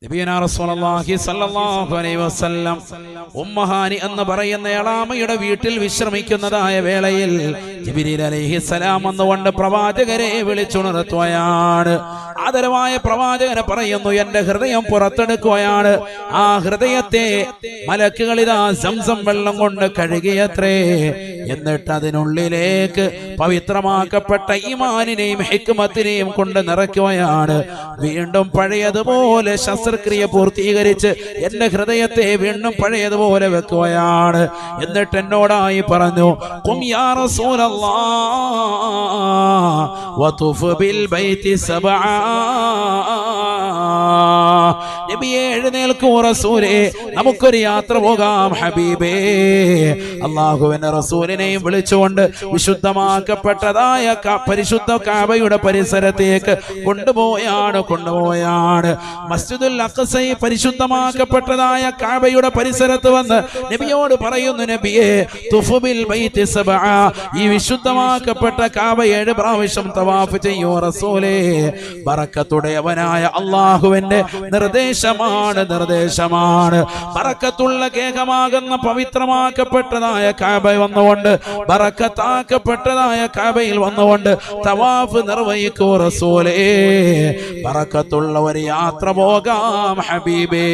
നബിയുനാ റസൂലുള്ളാഹി സ്വല്ലല്ലാഹു അലൈഹി വസല്ലം ഉമ്മഹാനി എന്ന് പറയുന്ന എളാമയുടെ വീട്ടിൽ വിശ്രമിക്കുന്നതായ വേളയിൽ ജിബ്രീൽ അലൈഹിസ്സലാം വന്നുകൊണ്ട് പ്രവാചകരെ വിളിച്ചുണർത്തുകയാണ്. ആദരവായ പ്രവാചകനെ പറയുന്നു, എന്റെ ഹൃദയം പുറത്തെടുക്കുകയാണ്. ആ ഹൃദയത്തെ മലക്കുകളിതാ സംസം വെള്ളം കൊണ്ട് കഴുകിയത്രേ. എന്നിട്ട് അതിനുള്ളിലേക്ക് പവിത്രമാക്കപ്പെട്ട ഈമാനിനെയും ഹിക്മത്തിനെയും കൊണ്ട് നിറയ്ക്കുകയാണ്. വീണ്ടും പഴയതുപോലെ ശസ്ത്രക്രിയ പൂർത്തീകരിച്ച് എന്റെ ഹൃദയത്തെ വീണ്ടും പഴയതുപോലെ വെക്കുകയാണ്. എന്നിട്ട് എന്നോടായി പറഞ്ഞു, ഖും യാ റസൂലല്ലാഹ് വതുഫ് ബിൽ ബൈതി സബഅ. നബിയേ, എഴുന്നേൽക്കൂ റസൂലേ, നമുക്കൊരു യാത്ര പോകാം ഹബീബേ. അല്ലാഹുവിന്റെ റസൂലിനെയും വിളിച്ചുകൊണ്ട് വിശുദ്ധമാക്കപ്പെട്ടതായ പരിശുദ്ധ കഅബയുടെ പരിസരത്തേക്ക് കൊണ്ടുപോയാണ്. മസ്ജിദുൽ അഖ്സ പരിശുദ്ധമാക്കപ്പെട്ടതായ കഅബയുടെ പരിസരത്ത് വന്ന് നബിയോട് പറയുന്നു, നബിയേ, തുഫ് ബിൽ ബൈതി സബഅ, ഈ വിശുദ്ധമാക്കപ്പെട്ട കഅബ 7 പ്രാവശ്യം തവാഫ് ചെയ്യൂ റസൂലേ. ബറക്കത്തുടയവനായ അല്ലാഹുവിന്റെ നിർദ്ദേശമാണ്. ബറക്കത്തുള്ള കേകമാകുന്ന പവിത്രമാക്കപ്പെട്ടതായ കഅബ വന്നുകൊണ്ട്, ബറക്കത്താക്കപ്പെട്ടതായ കഅബയിൽ വന്നുകൊണ്ട് തവാഫ് നിർവഹിക്കൂ റസൂലേ. ബറക്കത്തുള്ള ഒരു യാത്ര പോകാം ഹബീബേ.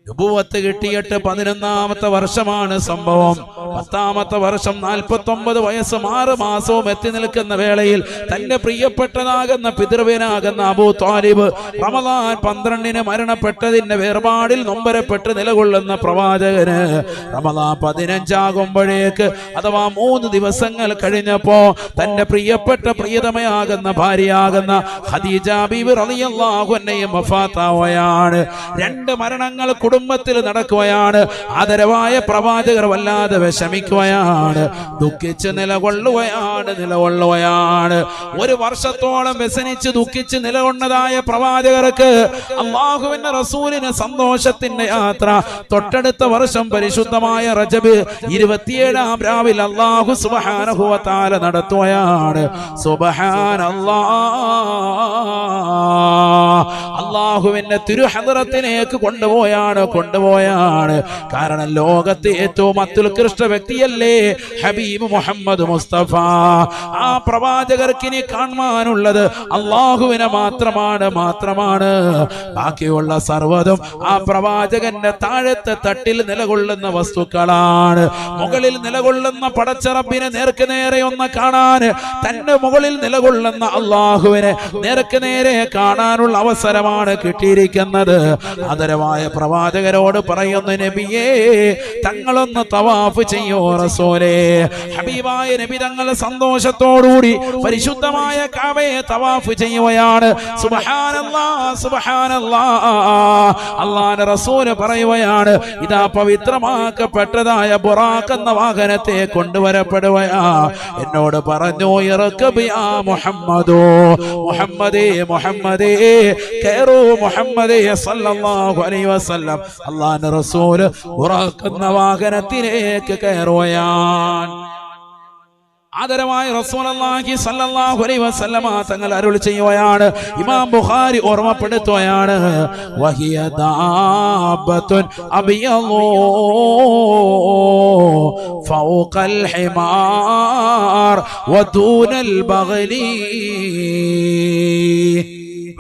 നുബുവത്ത് കിട്ടിയിട്ട് 11ാമത്തെ വർഷമാണ് സംഭവം. 10ാമത്തെ വർഷം 49 വയസ്സും 6 മാസവും എത്തി നിൽക്കുന്ന വേളയിൽ തന്റെ പ്രിയപ്പെട്ടതാകുന്ന പിതൃവ്യനാകുന്ന അബൂ ത്വാലിബ് റമദാൻ 12 മരണപ്പെട്ടതിന്റെ വേർപാടിൽ നൊമ്പരപ്പെട്ട് നിലകൊള്ളുന്ന പ്രവാചകന് റമദാൻ 15 ആകുമ്പോഴേക്ക്, അഥവാ 3 ദിവസങ്ങൾ കഴിഞ്ഞപ്പോ തന്റെ പ്രിയപ്പെട്ട പ്രിയതമയാകുന്ന ഭാര്യയാകുന്ന ഖദീജ ബീവി റളിയല്ലാഹു അൻഹയും വഫാത്താവുകയാണ്. 2 മരണങ്ങൾ കുടുംബത്തിൽ നടക്കുകയാണ്. ആദരവായ പ്രവാചകർ വല്ലാതെ വിഷമിക്കുകയാണ്, ദുഃഖിച്ച് നിലകൊള്ളുകയാണ്. 1 വർഷത്തോളം വ്യസനിച്ച് ദുഃഖിച്ച് നിലകൊണ്ടതായ പ്രവാചകർക്ക് അല്ലാഹുവിന്റെ റസൂലിന് സന്തോഷത്തിന്റെ യാത്ര തൊട്ടടുത്ത വർഷം പരിശുദ്ധമായ റജബ് 27-ാം രാവിൽ അല്ലാഹു സുബ്ഹാനഹു വ തആല നടത്തുകയാണ്. സുബ്ഹാനല്ലാഹ്, അല്ലാഹുവിന്റെ തിരുഹദ്റത്തിലേക്ക് കൊണ്ടുപോയാണ്. കാരണം ലോകത്തെ ഏറ്റവും അത്യുത്കൃഷ്ട വ്യക്തിയല്ലേ ഹബീബ് മുഹമ്മദ് മുസ്തഫ. ആ പ്രവാചകർക്ക് ഇനി കാണാനുള്ളത് അല്ലാഹുവിനെ മാത്രമാണ്. ബാക്കിയുള്ള സർവ്വതും ആ പ്രവാചകന്റെ താഴത്തെ തട്ടിൽ നിലകൊള്ളുന്ന വസ്തുക്കളാണ്. മുകളിൽ നിലകൊള്ളുന്ന പടച്ചറബിനെ നേർക്ക് നേരെ ഒന്ന് കാണാൻ, തന്റെ മുകളിൽ നിലകൊള്ളുന്ന അല്ലാഹുവിനെ നേർക്ക് നേരെ കാണാനുള്ള അവസരമാണ് കിട്ടിയിരിക്കുന്നത്. ആദരവായ പ്രവാചകരോട് പറയുന്നു, നബിയേ, തങ്ങളൊന്ന് തവാഫ് ചെയ്യോ റസൂലേ. ഹബീബായ നബി തങ്ങൾ സന്തോഷത്തോടുകൂടി പരിശുദ്ധമായ കഅബയെ തവാഫ് ചെയ്യുകയാണ്. സുബ്ഹാനല്ലാഹ്, സുബ്ഹാനല്ലാഹ്. അല്ലാഹുവിന്റെ റസൂൽ പറയുകയാണ്, ഇതാ പവിത്രമാക്കപ്പെട്ടതായ ബുറാഖ് എന്ന വാഹനത്തെ കൊണ്ടുവരപ്പെടുകയാ. എന്നോട് പറഞ്ഞു, ഇർകബ് യാ മുഹമ്മദോ, മുഹമ്മദേ കയറൂ മുഹമ്മദേ സല്ലല്ലാഹു അലൈഹി വസല്ലം. അല്ലാഹുവിന്റെ റസൂൽ ബുറാഖ് എന്ന വാഹനത്തിലേക്ക് കയറുകയാണ്. ആദരമായ റസൂലുള്ളാഹി സ്വല്ലല്ലാഹു അലൈഹി വസല്ലമ തങ്ങൾ അരുൾ ചെയ്യുകയാണ്. ഇമാം ബുഖാരി ഓർമ്മപ്പെടുത്തുകയാണ്, വഹിയ ദാബത്തുൻ അബിയളു ഫൗഖൽ ഹിമാർ വദൂനൽ ബഗ്ലി.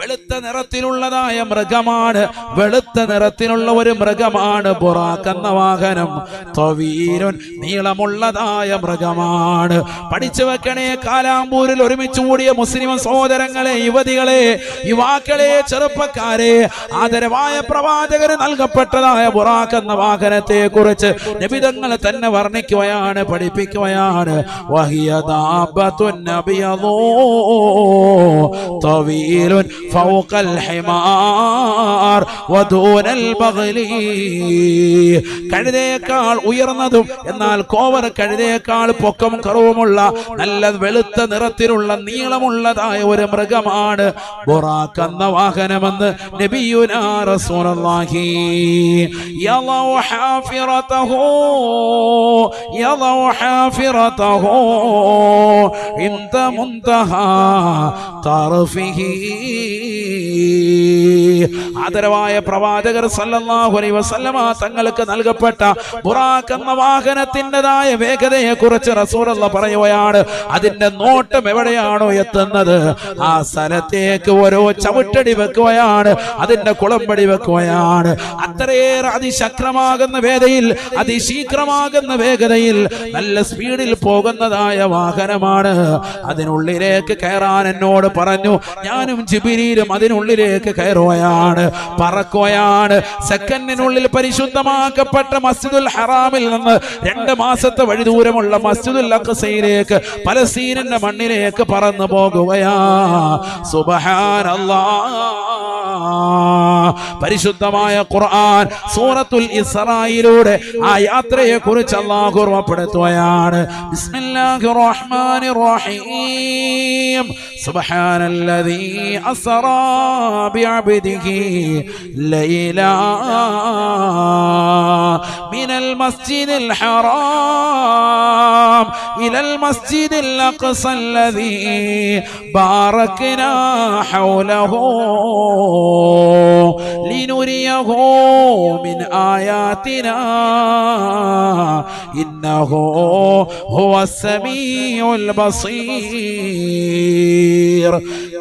വെളുത്ത നിറത്തിലുള്ളതായ മൃഗമാണ്, വെളുത്ത നിറത്തിലുള്ള ഒരു മൃഗമാണ് ബുറാഖ് എന്ന വാഹനം. തവീലുൻ, നീളമുള്ളതായ മൃഗമാണ്. പഠിച്ചു വെക്കണേ, കാലാമ്പൂരിൽ ഒരുമിച്ച് കൂടിയ മുസ്ലിം സഹോദരങ്ങളെ, യുവതികളെ, യുവാക്കളെ, ചെറുപ്പക്കാരെ, ആദരവായ പ്രവാചകന് നൽകപ്പെട്ടതായ ബുറാഖ് എന്ന വാഹനത്തെ കുറിച്ച് നബിതങ്ങൾ തന്നെ വർണ്ണിക്കുകയാണ്, പഠിപ്പിക്കുകയാണ്. വഹിയ ദാബത്തുൻ നബിയളു തവീലുൻ ഫൗഖൽ ഹിമാർ വദൂനൽ ബഗ്ലി. കഴുതയേക്കാൾ ഉയർന്നതും എന്നാൽ കോവർ കഴുതയേക്കാൾ പൊക്കം കറുവുമുള്ള നല്ല വെളുത്ത നിറത്തിലുള്ള നീളമുള്ളതായ ഒരു മൃഗമാണ് ബുറാഖ് എന്ന വാഹനമെന്ന് നബിയുനാ റസൂലുള്ളാഹി. യളഉ ഹാഫിറതഹു ഇന്ത മുൻതഹാ തർഫിഹി. ആദരവായ പ്രവാചകർ സല്ലല്ലാഹു അലൈഹി വസല്ലമ തങ്ങൾക്ക് നൽകപ്പെട്ട ബുറാഖ് എന്ന വാഹനത്തിൻ്റെതായ വേഗതയെ കുറിച്ച് റസൂലുള്ളാഹി പറയുകയാണ്. അതിന്റെ നോട്ടം എവിടെയാണോ എത്തുന്നത് ആ സ്ഥലത്തേക്ക് ഓരോ ചവിട്ടടി വെക്കുകയാണ്, അതിന്റെ കുളമ്പടി വെക്കുകയാണ്. അത്രയേറെ അതിശക്തമാകുന്ന വേഗതയിൽ, അതിശീഘ്രമാകുന്ന വേഗതയിൽ, നല്ല സ്പീഡിൽ പോകുന്നതായ വാഹനമാണ്. അതിനുള്ളിലേക്ക് കയറാൻ എന്നോട് പറഞ്ഞു. ഞാനും ജിബ്രീലും അതിനുള്ളിലേക്ക് കയറുകയാണ്, പറക്കുകയാണ്. സെക്കൻഡിനുള്ളിൽ പരിശുദ്ധമാക്കപ്പെട്ട മസ്ജിദുൽ ഹറാമിൽ നിന്ന് 2 മാസത്തെ വഴി ദൂരമുള്ള മസ്ജിദുൽ അഖ്സയിലേക്ക്, പലസ്തീനിന്റെ മണ്ണിലേക്ക് പറന്നു പോകുകയാ. സുബ്ഹാനല്ലാഹ്. പരിശുദ്ധമായ ഖുർആൻ സൂറത്തുൽ ഇസ്രായിലൂടെ ആ യാത്രയെ കുറിച്ച് അല്ലാഹു ഓർമ്മപ്പെടുത്തുകയാണ്. ബിസ്മില്ലാഹിർ റഹ്മാനിർ റഹീം. സുബ്ഹാനല്ലദീ അസ്റാ ബിഅബ്ദിഹി ലൈലാ മിനൽ മസ്ജിദിൽ ഹറാം ഇലൽ മസ്ജിദിൽ അഖ്സല്ലദീ ബാറക്നാ ഹൗലഹു لنريه من آياتنا إنه هو السميع البصير.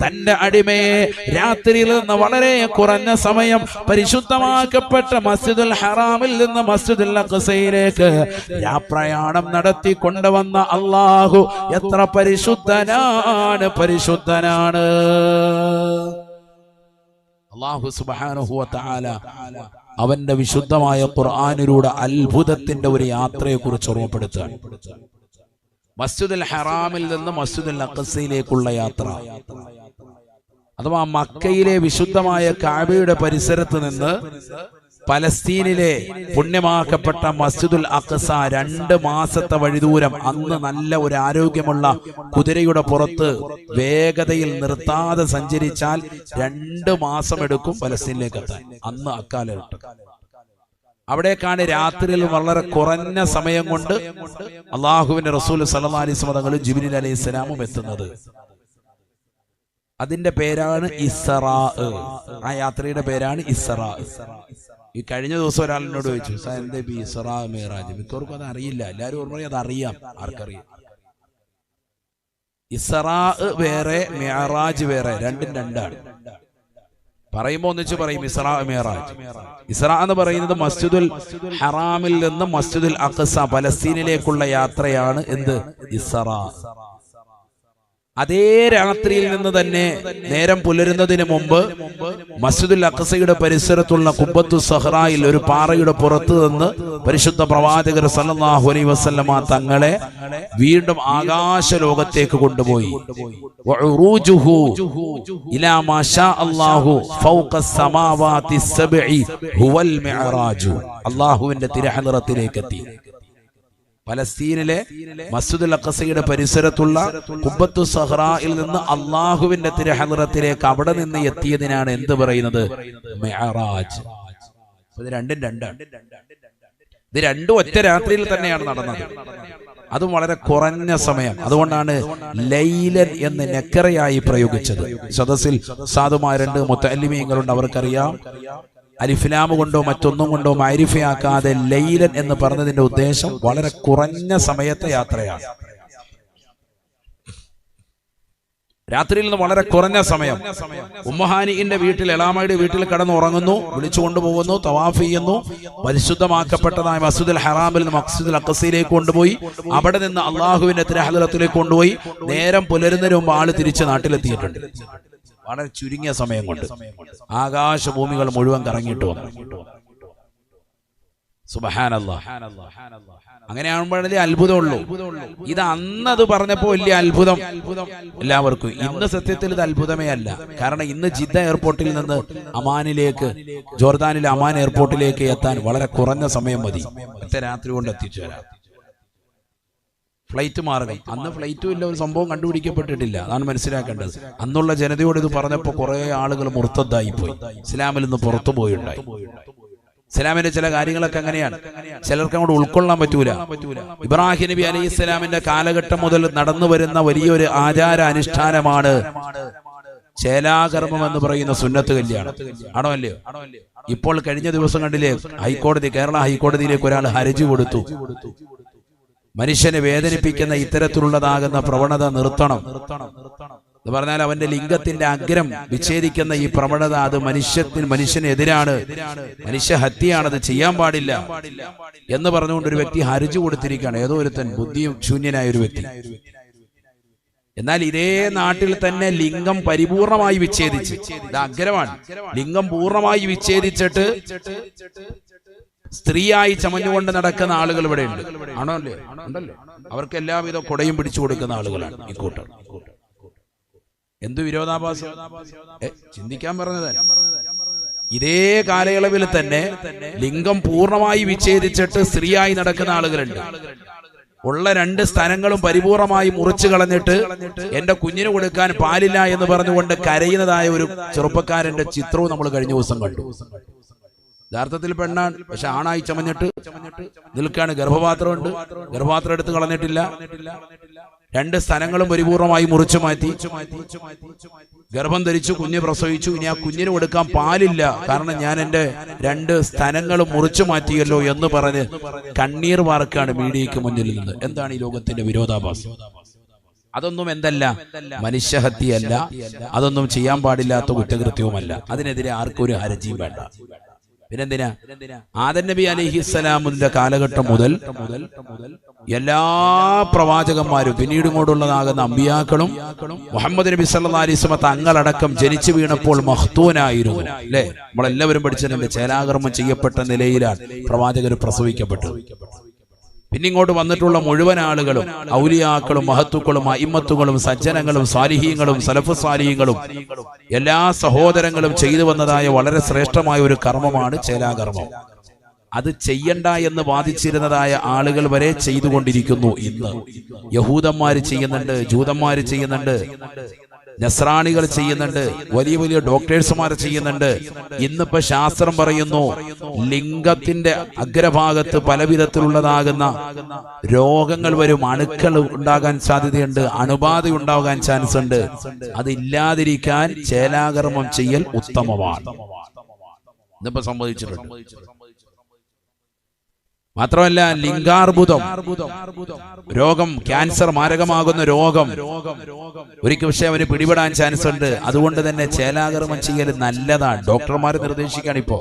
തന്റെ അടിമയെ രാത്രിയിൽ നിന്ന് വളരെ കുറഞ്ഞ സമയം പരിശുദ്ധമാക്കപ്പെട്ട മസ്ജിദുൽ ഹറാമിൽ നിന്ന് മസ്ജിദുൽ അഖ്സയിലേക്ക് യാത്രയാണം നടത്തി കൊണ്ടുവന്ന അല്ലാഹു എത്ര പരിശുദ്ധനാണ്, പരിശുദ്ധനാണ്. അല്ലാഹു സുബ്ഹാനഹു വ തആല അവന്റെ വിശുദ്ധമായ ഖുർആനിലൂടെ അത്ഭുതത്തിന്റെ ഒരു യാത്രയെ കുറിച്ച് ഓർമ്മപ്പെടുത്തുകയാണ്. മസ്ജിദുൽ ഹറാമിൽ നിന്ന് മസ്ജിദുൽ അഖ്സയിലേക്കുള്ള യാത്ര, അഥവാ മക്കയിലെ വിശുദ്ധമായ കഅബയുടെ പരിസരത്ത് നിന്ന് പലസ്തീനിലെ പുണ്യമാക്കപ്പെട്ട മസ്ജിദുൽ അഖ്സ 2 മാസത്തെ വഴിദൂരം. അന്ന് നല്ല ഒരു ആരോഗ്യമുള്ള കുതിരയുടെ പുറത്ത് വേഗതയിൽ നിർത്താതെ സഞ്ചരിച്ചാൽ 2 മാസം എടുക്കും പലസ്തീനിലേക്ക് എത്താൻ. അന്ന് അക്കാലഘട്ടം അവിടേക്കാണ് രാത്രിയിൽ വളരെ കുറഞ്ഞ സമയം കൊണ്ട് അള്ളാഹുവിന്റെ റസൂൽ സല്ലല്ലാഹു അലൈഹി വസല്ലം തങ്ങളും ജിബ്രീൽ അലൈഹിസ്സലാമും എത്തുന്നത്. അതിന്റെ പേരാണ് ഇസ്റാ. ആ യാത്രയുടെ പേരാണ് ഇസ്റാ. ഈ കഴിഞ്ഞ ദിവസം ഒരാളിനോട് ചോദിച്ചു, എന്താ ഇസ്റാ മിഅ്റാജ്? മിക്കവർക്കും അത് അറിയില്ല. എല്ലാവരും ഓർമ്മ അത് അറിയാം. ആർക്കറിയാം? ഇസ്റാ വേറെ, മിഅ്റാജ് വേറെ, രണ്ടും രണ്ടാണ്. പറയുമ്പോ ഒന്നിച്ച് പറയും ഇസ്റാ മിഅ്റാജ്. ഇസ്റാ എന്ന് പറയുന്നത് മസ്ജിദുൽ ഹറാമിൽ നിന്ന് മസ്ജിദുൽ അഖ്സ പലസ്തീനിലേക്കുള്ള യാത്രയാണ്. എന്ത്? ഇസ്റാ. അതേ രാത്രിയിൽ നിന്ന് തന്നെ നേരം പുലരുന്നതിന് മുമ്പ് മസ്ജിദുൽ അഖ്സയുടെ പരിസരത്തുള്ള ഖുബ്ബത്തു സഹ്റായിൽ ഒരു പാറയുടെ പുറത്ത് നിന്ന് പരിശുദ്ധ പ്രവാചകർ സല്ലല്ലാഹു അലൈഹി വസല്ലമ തങ്ങളെ വീണ്ടും ആകാശ ലോകത്തേക്ക് കൊണ്ടുപോയി. വഉറൂജുഹു ഇലാ മാ ശാ അല്ലാഹു ഫൗഖസ് സമാവാതി സബ്ഇ ഹുവൽ മിഅ്റാജ്. അല്ലാഹുവിന്റെ തിരുഹദ്റത്തിലേക്ക് എത്തി. പലസ്തീനിലെ മസ്ജിദുൽ അഖ്സയുടെ പരിസരത്തുള്ള ഖുബ്ബത്തു സഹ്റായിൽ നിന്ന് അള്ളാഹുവിന്റെ തിരുഹദ്റത്തിലേക്ക് അവിടെ നിന്ന് എത്തിയതിനാണ് എന്ത് പറയുന്നത്? മിഅ്റാജ്. ഇത് രണ്ടും രണ്ടാണ്. ഇത് രണ്ടും ഒറ്റ രാത്രിയിൽ തന്നെയാണ് നടന്നത്. അതും വളരെ കുറഞ്ഞ സമയം. അതുകൊണ്ടാണ് ലൈലൻ എന്ന് നെക്കറയായി പ്രയോഗിച്ചത്. സദസ്സിൽ സാധുമാരുണ്ട്, മുത്തഅല്ലിമീങ്ങളുണ്ട്, അവർക്കറിയാം. അലിഫ്ലാം കൊണ്ടോ മറ്റൊന്നും കൊണ്ടോ മഅരിഫയാക്കാതെ ലൈലൻ എന്ന് പറഞ്ഞതിന്റെ ഉദ്ദേശം വളരെ കുറഞ്ഞ സമയത്തെ യാത്രയാണ്. രാത്രിയിൽ നിന്ന് വളരെ കുറഞ്ഞ സമയം. ഉമ്മഹാനിന്റെ വീട്ടിൽ, എളാമയുടെ വീട്ടിൽ കിടന്നുറങ്ങുന്നു, വിളിച്ചു കൊണ്ടുപോകുന്നു, തവാഫ് ചെയ്യുന്നു. പരിശുദ്ധമാക്കപ്പെട്ടതായ മസ്ജിദുൽ ഹറാമിൽ നിന്ന് മസ്ജിദുൽ അഖ്സയിലേക്ക് കൊണ്ടുപോയി. അവിടെ നിന്ന് അള്ളാഹുവിന്റെ തിരുഹദ്റത്തിലേക്ക് കൊണ്ടുപോയി. നേരം പുലരുന്നതിന് മുമ്പ് ആള് തിരിച്ച് നാട്ടിലെത്തിയിട്ടുണ്ട്. വളരെ ചുരുങ്ങിയ സമയം കൊണ്ട് ആകാശഭൂമികൾ മുഴുവൻ കറങ്ങിയിട്ട് വന്നു. സുബ്ഹാനല്ലാഹ്. അങ്ങനെയാകുമ്പോഴേ അത്ഭുതമുള്ളൂ. ഇത് അന്നത് പറഞ്ഞപ്പോ വലിയ അത്ഭുതം എല്ലാവർക്കും. ഇന്ന് സത്യത്തിൽ ഇത് അത്ഭുതമേ അല്ല. കാരണം ഇന്ന് ജിദ്ദ എയർപോർട്ടിൽ നിന്ന് അമാനിലേക്ക്, ജോർദാനിലെ അമാൻ എയർപോർട്ടിലേക്ക് എത്താൻ വളരെ കുറഞ്ഞ സമയം മതി. ഒറ്റ രാത്രി കൊണ്ട് എത്തിച്ചു തരാം. ഫ്ലൈറ്റ് മാർഗം. അന്ന് ഫ്ലൈറ്റും ഇല്ല, ഒരു സംഭവം കണ്ടുപിടിക്കപ്പെട്ടിട്ടില്ല. അതാണ് മനസ്സിലാക്കേണ്ടത്. അന്നുള്ള ജനതയോട് ഇത് പറഞ്ഞപ്പോൾ കുറെ ആളുകൾ മുർത്തദ്ദായി പോയി, ഇസ്ലാമിൽ നിന്ന് പുറത്തു പോയുണ്ടായി. ഇസ്ലാമിന്റെ ചില കാര്യങ്ങളൊക്കെ അങ്ങനെയാണ്, ചിലർക്ക് അങ്ങോട്ട് ഉൾക്കൊള്ളാൻ പറ്റൂല. ഇബ്രാഹിം നബി അലൈഹി ഇസ്ലാമിന്റെ കാലഘട്ടം മുതൽ നടന്നു വരുന്ന വലിയൊരു ആചാര അനുഷ്ഠാനമാണ് ചേലാകർമ്മം എന്ന് പറയുന്ന സുന്നത്ത് കല്യാണം ആണോ അല്ലയോ? ഇപ്പോൾ കഴിഞ്ഞ ദിവസം കണ്ടില്ലേ, കേരള ഹൈക്കോടതിയിലേക്ക് ഒരാൾ ഹർജി കൊടുത്തു. മനുഷ്യനെ വേദനിപ്പിക്കുന്ന ഇത്തരത്തിലുള്ളതാകുന്ന പ്രവണത നിർത്തണം എന്ന് പറഞ്ഞാൽ അവന്റെ ലിംഗത്തിന്റെ അഗ്രം വിച്ഛേദിക്കുന്ന ഈ പ്രവണത അത് മനുഷ്യനെതിരാണ്, മനുഷ്യഹത്യയാണത്, ചെയ്യാൻ പാടില്ല എന്ന് പറഞ്ഞുകൊണ്ട് ഒരു വ്യക്തി ഹർജി കൊടുത്തിരിക്കുകയാണ്. ഏതോ ഒരുത്തൻ ബുദ്ധിയും ശൂന്യനായ ഒരു വ്യക്തി. എന്നാൽ ഇതേ നാട്ടിൽ തന്നെ ലിംഗം പരിപൂർണമായി വിച്ഛേദിച്ച്, ഇത് അഗ്രമാണ്, ലിംഗം പൂർണ്ണമായി വിച്ഛേദിച്ചിട്ട് സ്ത്രീയായി ചമഞ്ഞുകൊണ്ട് നടക്കുന്ന ആളുകൾ ഇവിടെ ഉണ്ട്. ആണോ അല്ലേ? ഉണ്ടല്ലോ. അവർക്ക് എല്ലാവിധ കൊടയും പിടിച്ചു കൊടുക്കുന്ന ആളുകളാണ് ഈ കൂട്ടർ. എന്തു വിരോധാഭാസം! ചിന്തിക്കാൻ പറഞ്ഞത്. ഇതേ കാലയളവിൽ തന്നെ ലിംഗം പൂർണ്ണമായി വിച്ഛേദിച്ചിട്ട് സ്ത്രീയായി നടക്കുന്ന ആളുകളുണ്ട്. ഉള്ള 2 സ്ഥാനങ്ങളും പരിപൂർണമായി മുറിച്ചു കളഞ്ഞിട്ട് എന്റെ കുഞ്ഞിന് കൊടുക്കാൻ പാലില്ല എന്ന് പറഞ്ഞുകൊണ്ട് കരയുന്നതായ ഒരു ചെറുപ്പക്കാരന്റെ ചിത്രവും നമ്മൾ കഴിഞ്ഞ ദിവസം കണ്ടു. യഥാർത്ഥത്തിൽ പെണ്ണാണ്, പക്ഷെ ആണായി ചമഞ്ഞിട്ട് നിൽക്കാണ്. ഗർഭപാത്രമുണ്ട്, ഗർഭപാത്രം എടുത്ത് കളഞ്ഞിട്ടില്ല. 2 സ്ഥാനങ്ങളും പരിപൂർണമായി മുറിച്ചു മാറ്റി. ഗർഭം ധരിച്ചു, കുഞ്ഞ് പ്രസവിച്ചു. ഇനി ആ കുഞ്ഞിന് കൊടുക്കാൻ പാലില്ല, കാരണം ഞാൻ എന്റെ 2 സ്ഥാനങ്ങളും മുറിച്ചു മാറ്റിയല്ലോ എന്ന് പറഞ്ഞ് കണ്ണീർ വാർക്കാണ് മീഡിയയ്ക്ക് മുന്നിൽ നിന്ന്. എന്താണ് ഈ ലോകത്തിന്റെ വിരോധാഭാസം? അതൊന്നും എന്തല്ല, മനുഷ്യഹത്യയല്ല, അതൊന്നും ചെയ്യാൻ പാടില്ലാത്ത കുറ്റകൃത്യവുമല്ല. അതിനെതിരെ ആർക്കും ഒരു ഹർജിയും വേണ്ട. പിന്നെന്തിനാ? ആദം നബി അലൈഹിസ്സലാമിന്റെ കാലഘട്ടം മുതൽ എല്ലാ പ്രവാചകന്മാരും പിന്നീട് ഇങ്ങോട്ടുള്ളതാകുന്ന അമ്പിയാക്കളും മുഹമ്മദ് നബി സല്ലല്ലാഹു അലൈഹി വസല്ലം തങ്ങളടക്കം ജനിച്ചു വീണപ്പോൾ മഖ്തൂനായിരുന്നു അല്ലെ? നമ്മളെല്ലാവരും പഠിച്ചതിന്റെ ചേലാകർമ്മം ചെയ്യപ്പെട്ട നിലയിലാണ് പ്രവാചകർ പ്രസവിക്കപ്പെട്ടത്. പിന്നെ ഇങ്ങോട്ട് വന്നിട്ടുള്ള മുഴുവൻ ആളുകളും ഔലിയാക്കളും മഹത്തുക്കളും അയിമ്മത്തുകളും സജ്ജനങ്ങളും സാലിഹീങ്ങളും സലഫ് സാലിഹീങ്ങളും എല്ലാ സഹോദരങ്ങളും ചെയ്തു വന്നതായ വളരെ ശ്രേഷ്ഠമായ ഒരു കർമ്മമാണ് ചേലാകർമ്മം. അത് ചെയ്യണ്ട എന്ന് വാദിച്ചിരുന്നതായ ആളുകൾ വരെ ചെയ്തുകൊണ്ടിരിക്കുന്നു. ഇന്ന് യഹൂദന്മാര് ചെയ്യുന്നുണ്ട്, ജൂതന്മാര് ചെയ്യുന്നുണ്ട്, നസ്രാണികൾ ചെയ്യുന്നുണ്ട്, വലിയ വലിയ ഡോക്ടേഴ്സുമാർ ചെയ്യുന്നുണ്ട്. ഇന്നിപ്പോ ശാസ്ത്രം പറയുന്നു ലിംഗത്തിന്റെ അഗ്രഭാഗത്ത് പലവിധത്തിലുള്ളതാകുന്ന രോഗങ്ങൾ വരും, അണുക്കൾ ഉണ്ടാകാൻ സാധ്യതയുണ്ട്, അണുബാധ ഉണ്ടാകാൻ ചാൻസ് ഉണ്ട്. അതില്ലാതിരിക്കാൻ ചേലാകർമ്മം ചെയ്യൽ ഉത്തമമാണ്. ഇന്നിപ്പോ സംഭവിച്ചിട്ടുണ്ട്. മാത്രമല്ല ലിംഗാർബുദം രോഗം, ക്യാൻസർ, മാരകമാകുന്ന രോഗം ഒരിക്കൽ പക്ഷേ അവന് പിടിപെടാൻ ചാൻസ് ഉണ്ട്. അതുകൊണ്ട് തന്നെ ചേലാകർമ്മം ചെയ്യൽ നല്ലതാണ്. ഡോക്ടർമാർ നിർദ്ദേശിക്കുകയാണ്. ഇപ്പോ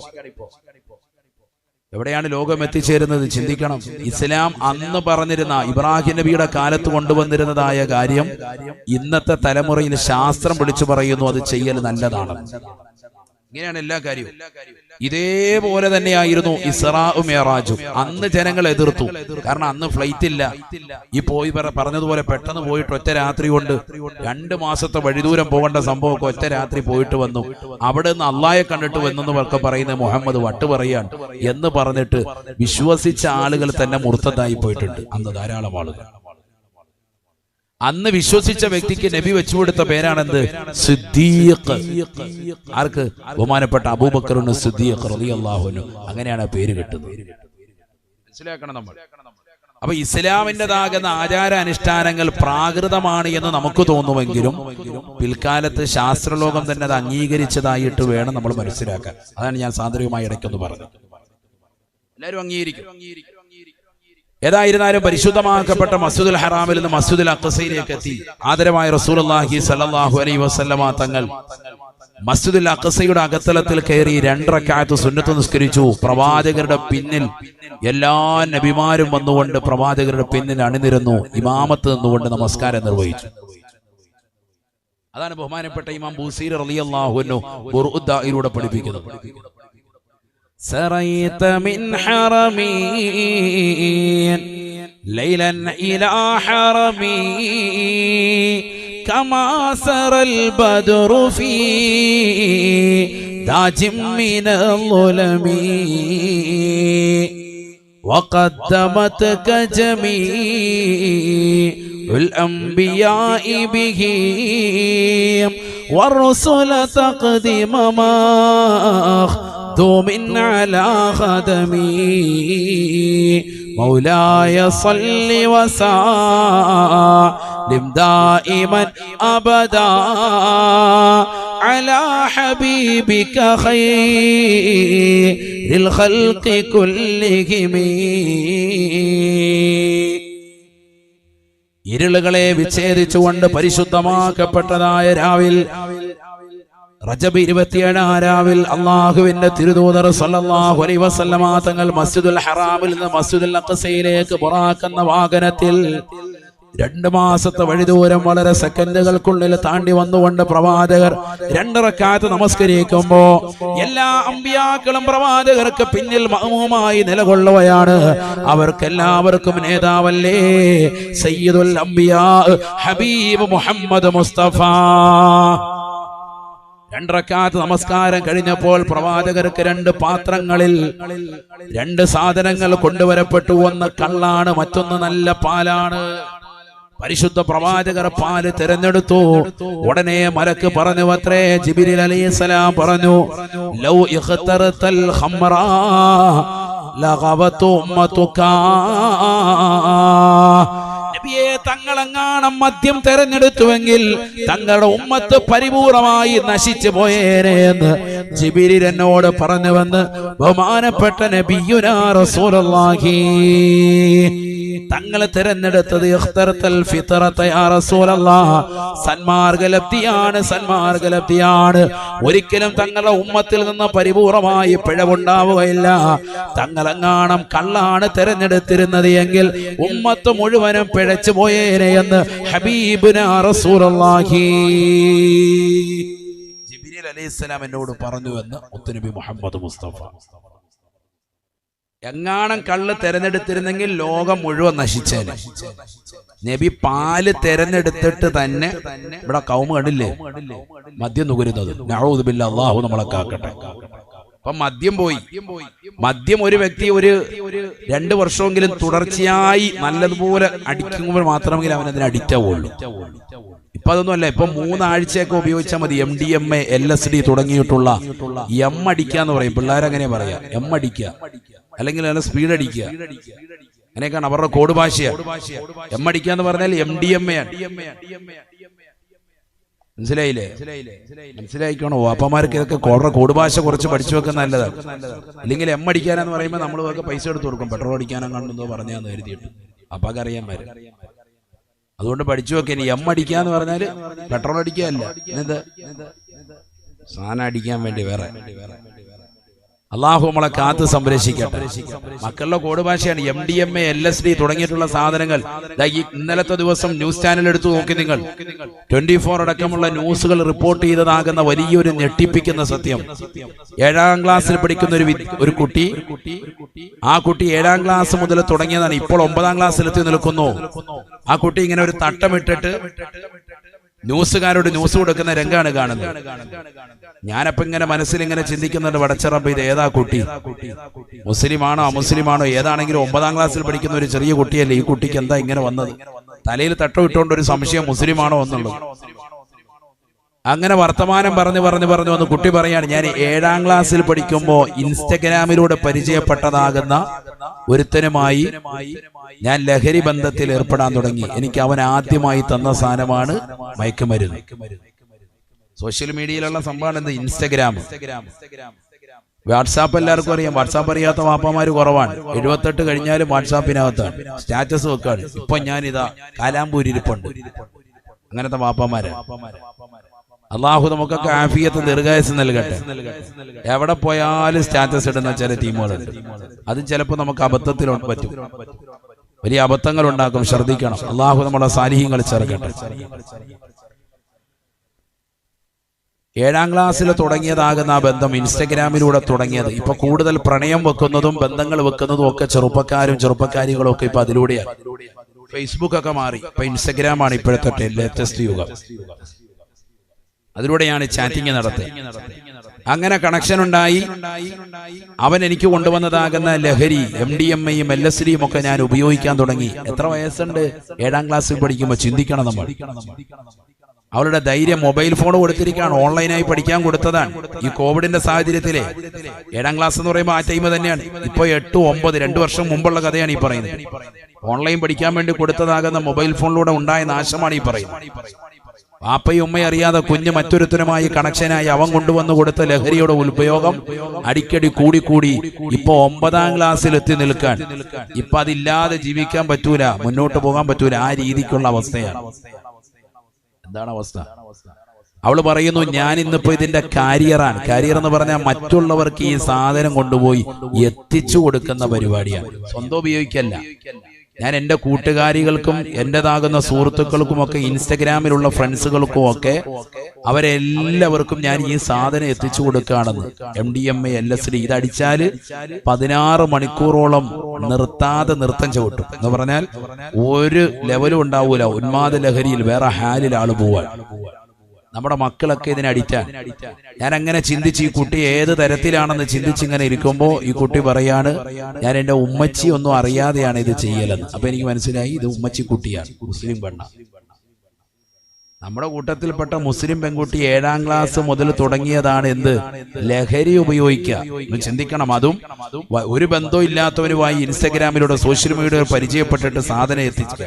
എവിടെയാണ് ലോകം എത്തിച്ചേരുന്നത് ചിന്തിക്കണം. ഇസ്ലാം അന്ന് പറഞ്ഞിരുന്ന ഇബ്രാഹിം നബിയുടെ കാലത്ത് കൊണ്ടുവന്നിരുന്നതായ കാര്യം ഇന്നത്തെ തലമുറയിൽ ശാസ്ത്രം വിളിച്ചു പറയുന്നു അത് ചെയ്യൽ നല്ലതാണ്. ഇങ്ങനെയാണ് എല്ലാ കാര്യവും. ഇതേപോലെ തന്നെയായിരുന്നു ഇസ്രാഉം മിഅ്റാജും. അന്ന് ജനങ്ങൾ എതിർത്തു, കാരണം അന്ന് ഫ്ലൈറ്റ് ഇല്ല. ഈ പോയി പറഞ്ഞതുപോലെ പെട്ടെന്ന് പോയിട്ട് ഒറ്റ രാത്രി കൊണ്ട് 2 മാസത്തെ വഴിദൂരം പോകേണ്ട സംഭവമൊക്കെ ഒറ്റ രാത്രി പോയിട്ട് വന്നു. അവിടെ നിന്ന് അള്ളാഹയെ കണ്ടിട്ട് വന്നെന്നൊക്കെ പറയുന്ന മുഹമ്മദ് വട്ട് പറയാൻ എന്ന് പറഞ്ഞിട്ട് വിശ്വസിച്ച ആളുകൾ തന്നെ മുർത്തദായി പോയിട്ടുണ്ട്. അന്ന് ധാരാളം ആളുകൾ. അന്ന് വിശ്വസിച്ച വ്യക്തിക്ക് നബി വെച്ചുകൊടുത്ത പേരാണെന്ത്? സിദ്ദീഖ്. ആർക്ക്? ബഹുമാനപ്പെട്ട അബൂബക്കർ സിദ്ദീഖ് റളിയല്ലാഹു അൻഹു. അങ്ങനെയാണ് ആ പേര് കിട്ടുന്നത്. മനസ്സിലാക്കണം നമ്മൾ. അപ്പൊ ഇസ്ലാമിൻ്റെതാകുന്ന ആചാര അനുഷ്ഠാനങ്ങൾ പ്രാകൃതമാണ് എന്ന് നമുക്ക് തോന്നുമെങ്കിലും പിൽക്കാലത്ത് ശാസ്ത്രലോകം തന്നെ അത് അംഗീകരിച്ചതായിട്ട് വേണം നമ്മൾ മനസ്സിലാക്കാൻ. അതാണ് ഞാൻ സാന്ദർഭികമായി ഇടയ്ക്കൊന്ന് പറഞ്ഞത്. എല്ലാവരും അംഗീകരിക്കും. ഏതായിരുന്നാലും പരിശുദ്ധമാക്കപ്പെട്ട മസ്ജിദുൽ ഹറാമിൽ നിന്ന് മസ്ജിദുൽ അഖ്സയിലേക്ക് എത്തി ആദരവായ റസൂലുള്ളാഹി സ്വല്ലല്ലാഹു അലൈഹി വസല്ലമ തങ്ങൾ മസ്ജിദുൽ അഖ്സയുടെ അകത്തളത്തിൽ കയറി 2 റക്അത്ത് സുന്നത്ത് നിസ്കരിച്ചു. പ്രവാചകരുടെ പിന്നിൽ എല്ലാ നബിമാരും വന്നുകൊണ്ട് പ്രവാചകരുടെ പിന്നിൽ അണിനിരന്നു. ഇമാമത്ത് നിന്നുകൊണ്ട് നമസ്കാരം നിർവഹിച്ചു. അതാണ് ബഹുമാനപ്പെട്ട ഇമാം ബൂസീരി റളിയല്ലാഹു അൻഹു ഖുർആനിലൂടെ പഠിപ്പിക്കുന്നത്. سريت من حرمي ليلا إلى حرمي كما سرى البدر في داج من الظلم وقدمتك جميع الأنبياء به والرسل تقدم مخدوم على خدمي مولاي صل وسلم لم دائما أبدا على حبيبك خير الخلق كلهم. ഇരുളുകളെ വിച്ഛേദിച്ചുകൊണ്ട് പരിശുദ്ധമാക്കപ്പെട്ടതായ രാവിൽ റജബ് 27 രാവിൽ അള്ളാഹുവിന്റെ തിരുദൂതർ സല്ലല്ലാഹു അലൈഹി വസല്ലമ തങ്ങൾ മസ്ജിദുൽ ഹറാമിൽ നിന്ന് മസ്ജിദുൽ അഖ്സയിലേക്ക് ബുറാഖെന്ന വാഹനത്തിൽ 2 മാസത്തെ വഴിദൂരം വളരെ സെക്കൻഡുകൾക്കുള്ളിൽ താണ്ടി വന്നുകൊണ്ട് പ്രവാചകർ 2 റക്അത്ത് നമസ്കരിക്കുമ്പോ എല്ലാ അമ്പിയാക്കളും പ്രവാചകർക്ക് പിന്നിൽ മഅ്മൂമായി നിലകൊള്ളുകയാണ്. അവർക്കെല്ലാവർക്കും നേതാവല്ലേ സയ്യിദുൽ അംബിയാ ഹബീബ് മുഹമ്മദ് മുസ്തഫ. 2 റക്അത്ത് നമസ്കാരം കഴിഞ്ഞപ്പോൾ പ്രവാചകർക്ക് 2 പാത്രങ്ങളിൽ 2 സാധനങ്ങൾ കൊണ്ടുവരപ്പെട്ടു. ഒന്ന് കള്ളാണ്, മറ്റൊന്ന് നല്ല പാലാണ്. പരിശുദ്ധ പ്രവാചകർ പാല് തിരഞ്ഞെടുത്തു. ഉടനെ മലക്ക് പറഞ്ഞു അത്രേ, ജിബ്രീൽ അലൈഹിസ്സലാം പറഞ്ഞു, ലൗ ഇഖ്തറതൽ ഖംറാ ലഗവതു ഉമ്മതുക. നബിയെ, തങ്ങളെങ്ങാണം മദ്യം തെരഞ്ഞെടുത്തുവെങ്കിൽ തങ്ങളുടെ ഉമ്മത്ത് പരിപൂർണമായി നശിച്ചു പോയേനെ എന്ന് ജിബ്രീൽ എന്നോട് പറഞ്ഞുവെന്ന് ബഹുമാനപ്പെട്ട നബിയുനാ റസൂലുള്ളാഹി. തങ്ങളെ തിരഞ്ഞെടുത്തത് ഇഖ്തറതൽ ഫിത്രത യാ റസൂലല്ലാഹ്, സന്മാർഗ്ഗലബ്ധിയാണ്, സന്മാർഗ്ഗലബ്ധിയാണ്. ഒരിക്കലും തങ്ങളുടെ ഉമ്മത്തിൽ നിന്ന് പരിപൂർണമായി പിഴവുണ്ടാവുകയില്ല. തങ്ങളെങ്ങാണം കള്ളാണ് തിരഞ്ഞെടുത്തിരുന്നത് എങ്കിൽ ഉമ്മത്ത് മുഴുവനും പിഴച്ചു പോയേനെ എന്ന് ഹബീബുനാ റസൂലുള്ളാഹി ജിബ്രീൽ അലൈഹിസ്സലാം എന്നോട് പറഞ്ഞുവെന്ന് മുത്തുനബി മുഹമ്മദ് മുസ്തഫ. എങ്ങാണം കള്ള് തെരഞ്ഞെടുത്തിരുന്നെങ്കിൽ ലോകം മുഴുവൻ നശിച്ചേനെ. നബി പാല് തെരഞ്ഞെടുത്തിട്ട് തന്നെ ഇവിടെ കൗമ കണ്ടില്ലേ മദ്യം നുകരുന്നത്. നഊദു ബില്ലാഹ്, അല്ലാഹു നമ്മളെ കാക്കട്ടെ. അപ്പൊ മദ്യം പോയി. മദ്യം ഒരു വ്യക്തി ഒരു 2 വർഷമെങ്കിലും തുടർച്ചയായി നല്ലതുപോലെ അടിക്കുമ്പോൾ മാത്രമെങ്കിൽ അവൻ അതിന് അഡിക്റ്റ് ആവുള്ളൂ. ഇപ്പൊ അതൊന്നുമല്ല. ഇപ്പൊ 3 ആഴ്ചയൊക്കെ ഉപയോഗിച്ചാൽ മതി. MDMA LSD തുടങ്ങിയിട്ടുള്ള എം അടിക്കാന്ന് പറയും പിള്ളേരങ്ങനെ പറയാ. എം അടിക്കുക അല്ലെങ്കിൽ നല്ല സ്പീഡ് അടിക്കുക, അങ്ങനെയൊക്കെയാണ് അവരുടെ കോഡ് ഭാഷയാണ്. എം അടിക്കുക എന്ന് പറഞ്ഞാൽ MDMA ആണ്. മനസ്സിലായില്ലേ? മനസ്സിലായിക്കോണോ? വാപ്പമാർക്ക് ഇതൊക്കെ കോഡ് ഭാഷ കുറച്ച് പഠിച്ചു വെക്കുന്ന നല്ലതാണ്. അല്ലെങ്കിൽ എം അടിക്കാനെന്ന് പറയുമ്പോൾ നമ്മൾ പൈസ എടുത്ത് കൊടുക്കും. പെട്രോൾ അടിക്കാനും കണ്ടെന്തോ പറഞ്ഞാന്ന് കരുതിയിട്ട് അപ്പൊക്കെ അറിയാൻ വരും. അതുകൊണ്ട് പഠിച്ചു വെക്കാൻ. എം അടിക്കാന്ന് പറഞ്ഞാല് പെട്രോൾ അടിക്കാല്ല, സാധനം അടിക്കാൻ വേണ്ടി വേറെ. അള്ളാഹു നമ്മളെ കാത്ത് സംരക്ഷിക്കട്ടെ. മക്കളുടെ കോഡ് ഭാഷയാണ് MDMA LSD തുടങ്ങിയിട്ടുള്ള സാധനങ്ങൾ. ഇന്നലത്തെ ദിവസം ന്യൂസ് ചാനൽ എടുത്തു നോക്കി നിങ്ങൾ. 24 അടക്കമുള്ള ന്യൂസുകൾ റിപ്പോർട്ട് ചെയ്തതാകുന്ന വലിയൊരു ഞെട്ടിപ്പിക്കുന്ന സത്യം. 7ാം ക്ലാസ്സിൽ പഠിക്കുന്ന ഒരു കുട്ടി, ആ കുട്ടി 7ാം ക്ലാസ് മുതൽ തുടങ്ങിയതാണ്. ഇപ്പോൾ 9ാം ക്ലാസ്സിലെത്തി നിൽക്കുന്നു. ആ കുട്ടി ഇങ്ങനെ ഒരു തട്ടമിട്ടിട്ട് ന്യൂസുകാരോട് ന്യൂസ് കൊടുക്കുന്ന രംഗാണ് കാണുന്നത്. ഞാനപ്പോ ഇങ്ങനെ മനസ്സിൽ ഇങ്ങനെ ചിന്തിക്കുന്നുണ്ട്, വടച്ചറബ് ഇത് ഏതാ കുട്ടി? മുസ്ലിമാണോ അമുസ്ലിമാണോ ഏതാണെങ്കിലും 9ാം ക്ലാസ്സിൽ പഠിക്കുന്ന ഒരു ചെറിയ കുട്ടിയല്ലേ. ഈ കുട്ടിക്ക് എന്താ ഇങ്ങനെ വന്നത്? തലയിൽ തട്ടം ഇട്ടുകൊണ്ട് ഒരു സംശയം മുസ്ലിമാണോ എന്നുള്ളത്. അങ്ങനെ വർത്തമാനം പറഞ്ഞു വന്ന് കുട്ടി പറയാണ്, ഞാൻ 7ാം ക്ലാസ്സിൽ പഠിക്കുമ്പോ ഇൻസ്റ്റഗ്രാമിലൂടെ പരിചയപ്പെട്ടതാകുന്ന ഒരുത്തനുമായി ഞാൻ ലഹരി ബന്ധത്തിൽ ഏർപ്പെടാൻ തുടങ്ങി. എനിക്ക് അവൻ ആദ്യമായി തന്ന സാധനമാണ് മയക്കുമരുന്ന്. സോഷ്യൽ മീഡിയയിലുള്ള സംഭവമാണ് എന്ത്? ഇൻസ്റ്റഗ്രാം. വാട്സാപ്പ് എല്ലാവർക്കും അറിയാം. വാട്സാപ്പ് അറിയാത്ത വാപ്പമാര് കുറവാണ്. 78 കഴിഞ്ഞാലും വാട്സാപ്പിനകത്താണ് സ്റ്റാറ്റസ് വെക്കാണ്. ഇപ്പൊ ഞാനിതാ കാലാമ്പൂരിരിപ്പുണ്ട്. അങ്ങനത്തെ വാപ്പമാര്. അള്ളാഹു നമുക്കൊക്കെ ആഫിയത്ത് ദീർഘായുസ്സ് നൽകട്ടെ. എവിടെ പോയാലും സ്റ്റാറ്റസ് ഇടുന്ന ചില ടീമുകളുണ്ട്. അതും ചിലപ്പോൾ നമുക്ക് അബദ്ധത്തിൽ പറ്റും, വലിയ അബദ്ധങ്ങൾ ഉണ്ടാക്കും. ശ്രദ്ധിക്കണം. അള്ളാഹു നമ്മളെ സാലിഹ്യങ്ങൾ ചേർക്കട്ടെ. 7ാം ക്ലാസ്സിൽ തുടങ്ങിയതാകുന്ന ആ ബന്ധം ഇൻസ്റ്റഗ്രാമിലൂടെ തുടങ്ങിയത്. ഇപ്പൊ കൂടുതൽ പ്രണയം വെക്കുന്നതും ബന്ധങ്ങൾ വെക്കുന്നതും ഒക്കെ ചെറുപ്പക്കാരികളും ഒക്കെ ഇപ്പൊ അതിലൂടെയാണ്. ഫേസ്ബുക്ക് ഒക്കെ മാറി, ഇപ്പൊ ഇൻസ്റ്റഗ്രാം ആണ് ഇപ്പോഴത്തെ ലേറ്റസ്റ്റ് യുഗം. അതിലൂടെയാണ് ചാറ്റിംഗ് നടത്തുക. അങ്ങനെ കണക്ഷൻ ഉണ്ടായി. അവൻ എനിക്ക് കൊണ്ടുവന്നതാകുന്ന ലഹരി MDMAയും LSDയും ഒക്കെ ഞാൻ ഉപയോഗിക്കാൻ തുടങ്ങി. എത്ര വയസ്സുണ്ട്? 7ാം ക്ലാസ്സിൽ പഠിക്കുമ്പോൾ. ചിന്തിക്കണം നമ്മൾ. അവളുടെ ധൈര്യം മൊബൈൽ ഫോൺ കൊടുത്തിരിക്കുകയാണ്, ഓൺലൈനായി പഠിക്കാൻ കൊടുത്തതാണ്. ഈ കോവിഡിന്റെ സാഹചര്യത്തിലെ 7ാം ക്ലാസ് എന്ന് പറയുമ്പോൾ ആ ടൈം തന്നെയാണ്. ഇപ്പൊ 8, 9 2 വർഷം മുമ്പുള്ള കഥയാണ് ഈ പറയുന്നത്. ഓൺലൈൻ പഠിക്കാൻ വേണ്ടി കൊടുത്തതാകുന്ന മൊബൈൽ ഫോണിലൂടെ ഉണ്ടായ നാശമാണ് ഈ പറയുന്നത്. വാപ്പയും ഉമ്മയും അറിയാതെ കുഞ്ഞ് മറ്റൊരുത്തനുമായി കണക്ഷനായി അവൻ കൊണ്ടുവന്ന് കൊടുത്ത ലഹരിയുടെ ഉപയോഗം അടിക്കടി കൂടി ഇപ്പൊ 9ാം ക്ലാസ്സിൽ എത്തി നിൽക്കാൻ, ഇപ്പൊ അതില്ലാതെ ജീവിക്കാൻ പറ്റൂല, മുന്നോട്ട് പോകാൻ പറ്റൂല, ആ രീതിക്കുള്ള അവസ്ഥയാണ്. എന്താണ് അവസ്ഥ? അവള് പറയുന്നു, ഞാൻ ഇന്നിപ്പോ ഇതിന്റെ കാരിയറാണ്. കാരിയർ എന്ന് പറഞ്ഞാൽ മറ്റുള്ളവർക്ക് ഈ സാധനം കൊണ്ടുപോയി എത്തിച്ചു കൊടുക്കുന്ന പരിപാടിയാണ്, സ്വന്തം ഉപയോഗിക്കല്ല. ഞാൻ എൻ്റെ കൂട്ടുകാരികൾക്കും എൻ്റെതാകുന്ന സുഹൃത്തുക്കൾക്കും ഒക്കെ, ഇൻസ്റ്റഗ്രാമിലുള്ള ഫ്രണ്ട്സുകൾക്കും ഒക്കെ, അവരെല്ലാവർക്കും ഞാൻ ഈ സാധനം എത്തിച്ചു കൊടുക്കുകയാണെന്ന്. MDMA LSD ഇതടിച്ചാൽ 16 മണിക്കൂറോളം നിർത്താതെ നൃത്തം ചവിട്ടും എന്ന് പറഞ്ഞാൽ ഒരു ലെവലും ഉണ്ടാവൂല, ഉന്മാദ ലഹരിയിൽ വേറെ ഹാലിൽ ആള് പോവാൻ. നമ്മുടെ മക്കളൊക്കെ ഇതിന് അഡിക്റ്റാണ്. ഞാൻ അങ്ങനെ ചിന്തിച്ച് ഈ കുട്ടി ഏത് തരത്തിലാണെന്ന് ചിന്തിച്ചിങ്ങനെ ഇരിക്കുമ്പോൾ ഈ കുട്ടി പറയാണ്, ഞാൻ എൻ്റെ ഉമ്മച്ചി ഒന്നും അറിയാതെയാണ് ഇത് ചെയ്യലെന്ന്. അപ്പൊ എനിക്ക് മനസ്സിലായി ഇത് ഉമ്മച്ചി കുട്ടിയാണ്, മുസ്ലിം പെണ്ണ. നമ്മുടെ കൂട്ടത്തിൽപ്പെട്ട മുസ്ലിം പെൺകുട്ടി 7ാം ക്ലാസ് മുതൽ തുടങ്ങിയതാണ് എന്ത്, ലഹരി ഉപയോഗിക്കുക. ചിന്തിക്കണം. അതും ഒരു ബന്ധവും ഇല്ലാത്തവരുമായി ഇൻസ്റ്റഗ്രാമിലൂടെ സോഷ്യൽ മീഡിയയിൽ പരിചയപ്പെട്ടിട്ട് സാധനം എത്തിക്കുക.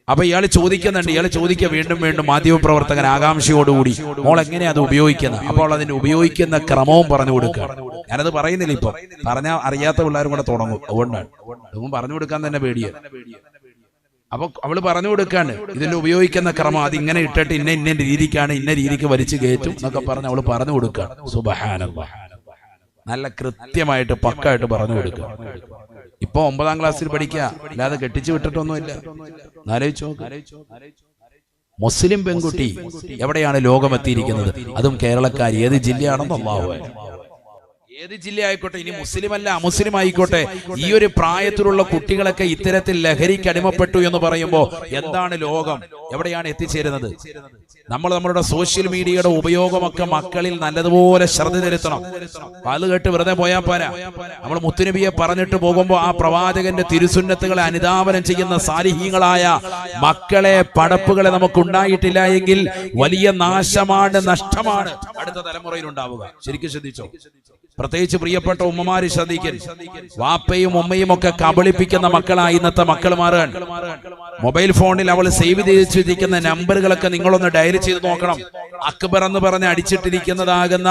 അപ്പൊ ഇയാൾ ചോദിക്കുക വീണ്ടും മാധ്യമപ്രവർത്തകൻ ആകാംക്ഷയോടുകൂടി, മോൾ എങ്ങനെയാ അത് ഉപയോഗിക്കുന്നത്? അപ്പോൾ അതിന് ഉപയോഗിക്കുന്ന ക്രമവും പറഞ്ഞു കൊടുക്കുക. ഞാനത് പറയുന്നില്ല, ഇപ്പൊ പറഞ്ഞാൽ അറിയാത്ത പിള്ളേരും കൂടെ തുടങ്ങും. അതുകൊണ്ടാണ് ഇതൊന്നും പറഞ്ഞു കൊടുക്കാൻ തന്നെ പേടിയാണ്. അപ്പൊ അവള് പറഞ്ഞു കൊടുക്കാണ് ഇതിൽ ഉപയോഗിക്കുന്ന ക്രമം, അതിങ്ങനെ ഇട്ടിട്ട് ഇന്ന രീതിക്കാണ്, ഇന്ന രീതിക്ക് വലിച്ചു കയറ്റും എന്നൊക്കെ പറഞ്ഞ് അവള് പറഞ്ഞു കൊടുക്കുകയാണ്. സുബ്ഹാനല്ലാഹ്, നല്ല കൃത്യമായിട്ട് പക്കായിട്ട് പറഞ്ഞു കൊടുക്കുക. ഇപ്പൊ 9ാം ക്ലാസ്സിൽ പഠിക്കുക, അല്ലാതെ കെട്ടിച്ചു വിട്ടിട്ടൊന്നുമില്ല. ആലോചിച്ചോ, മുസ്ലിം പെൺകുട്ടി എവിടെയാണ് ലോകമെത്തിയിരിക്കുന്നത്, അതും കേരളക്കാർ. ഏത് ജില്ലയാണെന്ന് അല്ലാഹു അഅലം. ഏത് ജില്ല ആയിക്കോട്ടെ, ഇനി മുസ്ലിം അല്ല അമുസ്ലിം ആയിക്കോട്ടെ, ഈ ഒരു പ്രായത്തിലുള്ള കുട്ടികളൊക്കെ ഇത്തരത്തിൽ ലഹരിക്ക് അടിമപ്പെട്ടു എന്ന് പറയുമ്പോൾ എന്താണ് ലോകം, എവിടെയാണ് എത്തിച്ചേരുന്നത്? നമ്മളുടെ സോഷ്യൽ മീഡിയയുടെ ഉപയോഗമൊക്കെ മക്കളിൽ നല്ലതുപോലെ ശ്രദ്ധ ചെലുത്തണം. അത് കേട്ട് വെറുതെ പോയാൽ പോരാ. നമ്മൾ മുത്തുനബിയെ പറഞ്ഞിട്ട് പോകുമ്പോൾ ആ പ്രവാചകന്റെ തിരുസുന്നത്തുകളെ അനുധാവനം ചെയ്യുന്ന സാലിഹീങ്ങളായ മക്കളെ, പടപ്പുകളെ നമുക്ക് ഉണ്ടായിട്ടില്ല എങ്കിൽ വലിയ നാശമാണ്, നഷ്ടമാണ് അടുത്ത തലമുറയിൽ ഉണ്ടാവുക. ശരിക്കും ശ്രദ്ധിച്ചോ? പ്രത്യേകിച്ച് പ്രിയപ്പെട്ട ഉമ്മമാര് ശ്രദ്ധിക്കൽ. വാപ്പയും ഉമ്മയും ഒക്കെ കബളിപ്പിക്കുന്ന മക്കളായി ഇന്നത്തെ മക്കൾ മാറാൻ. മൊബൈൽ ഫോണിൽ അവൾ സേവ് ചെയ്ത് വെച്ചിരിക്കുന്ന നമ്പറുകളൊക്കെ നിങ്ങളൊന്ന് ഡയൽ ചെയ്ത് നോക്കണം. അക്ബർ എന്ന് പറഞ്ഞ് അടിച്ചിട്ടിരിക്കുന്നതാകുന്ന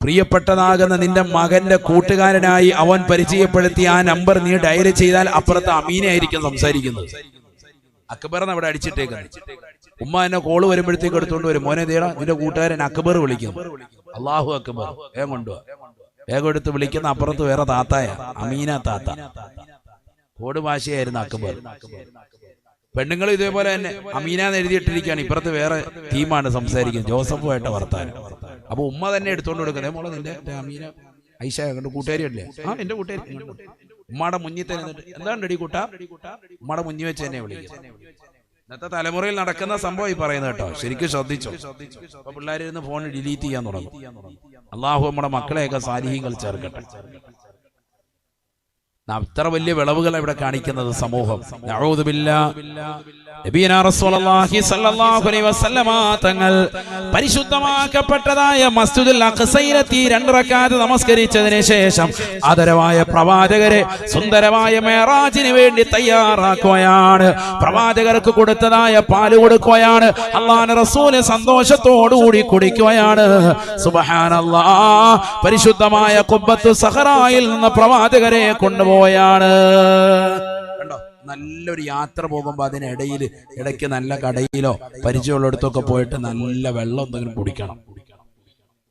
പ്രിയപ്പെട്ടതാകുന്ന നിന്റെ മകന്റെ കൂട്ടുകാരനായി അവൻ പരിചയപ്പെടുത്തിയ ആ നമ്പർ നീ ഡയൽ ചെയ്താൽ അപ്പുറത്ത് അമീന ആയിരിക്കും സംസാരിക്കുന്നത്. അക്ബർ എന്ന് അവിടെ അടിച്ചിട്ടേക്കുന്നത്. ഉമ്മ എന്നെ കോള് വരുമ്പോഴത്തേക്ക് എടുത്തോണ്ട് വരും, മോനെ ദേടാ നിന്റെ കൂട്ടുകാരൻ അക്ബർ വിളിക്കുന്നു. അള്ളാഹു അക്ബർ, വേഗം കൊണ്ടുപോവാ. വേഗം എടുത്ത് വിളിക്കുന്ന അപ്പുറത്ത് വേറെ താത്തായ അമീന താത്ത. കോഡ് ഭാഷയായിരുന്നു അക്ബർ. പെണ്ണുങ്ങൾ ഇതേപോലെ തന്നെ അമീനാന്ന് എഴുതിയിട്ടിരിക്കുകയാണ്, ഇപ്പുറത്ത് വേറെ ടീമാണ് സംസാരിക്കുന്നത്, ജോസഫുമായിട്ട് വർത്താനം. അപ്പൊ ഉമ്മ തന്നെ എടുത്തോണ്ട് കൊടുക്കുന്നത്, മോളെ നിന്റെ അമീന ഐഷ കണ്ട് കൂട്ടുകാരി അല്ലേ? ആ എന്റെ കൂട്ടുകാരി. ഉമ്മയുടെ മുന്നിൽ തന്നെ എന്താണ് റെഡി കൂട്ടാ, ഉമ്മയുടെ മുന്നിൽ വെച്ച് തന്നെ വിളിക്കുന്നത്. ഇന്നത്തെ തലമുറയിൽ നടക്കുന്ന സംഭവം ഈ പറയുന്നത് കേട്ടോ, ശരിക്കും ശ്രദ്ധിച്ചോ? അപ്പൊ പിള്ളേരിന്ന് ഫോൺ ഡിലീറ്റ് ചെയ്യാൻ തുടങ്ങും. അള്ളാഹു നമ്മുടെ മക്കളെയൊക്കെ സാലിഹീങ്ങൾ ചേർക്കട്ടെ. അത്ര വലിയ വിളവുകൾ ഇവിടെ കാണിക്കുന്നത് സമൂഹം. നഊദു ബില്ലാഹ്. നബിയനാ റസൂലുള്ളാഹി സ്വല്ലല്ലാഹു അലൈഹി വസല്ലമ തങ്ങൾ പരിശുദ്ധമാക്കപ്പെട്ടതായ മസ്ജിദുൽ അഖ്സയിലെത്തി 2 റക്അത്ത് നമസ്കരിച്ചതിന് ശേഷം ആദരവായ പ്രവാചകരെ സുന്ദരമായ മിഅ്റാജിന് വേണ്ടി തയ്യാറാക്കുകയാണ്. പ്രവാചകർക്ക് കൊടുത്തതായ പാല് കൊടുക്കുകയാണ്. അല്ലാഹുവിന്റെ റസൂൽ സന്തോഷത്തോടുകൂടി കുടിക്കുകയാണ്. സുബ്ഹാനല്ലാഹ്. പരിശുദ്ധമായ ഖുബ്ബത്തു സഖറായിൽ നിന്ന് പ്രവാചകരെ കൊണ്ടുപോയാണ്. കണ്ടോ, നല്ലൊരു യാത്ര പോകുമ്പോൾ അതിനിടയിൽ ഇടയ്ക്ക് നല്ല കടയിലോ പരിചയമുള്ളിടത്തൊക്കെ പോയിട്ട് നല്ല വെള്ളം എന്തെങ്കിലും കുടിക്കണം.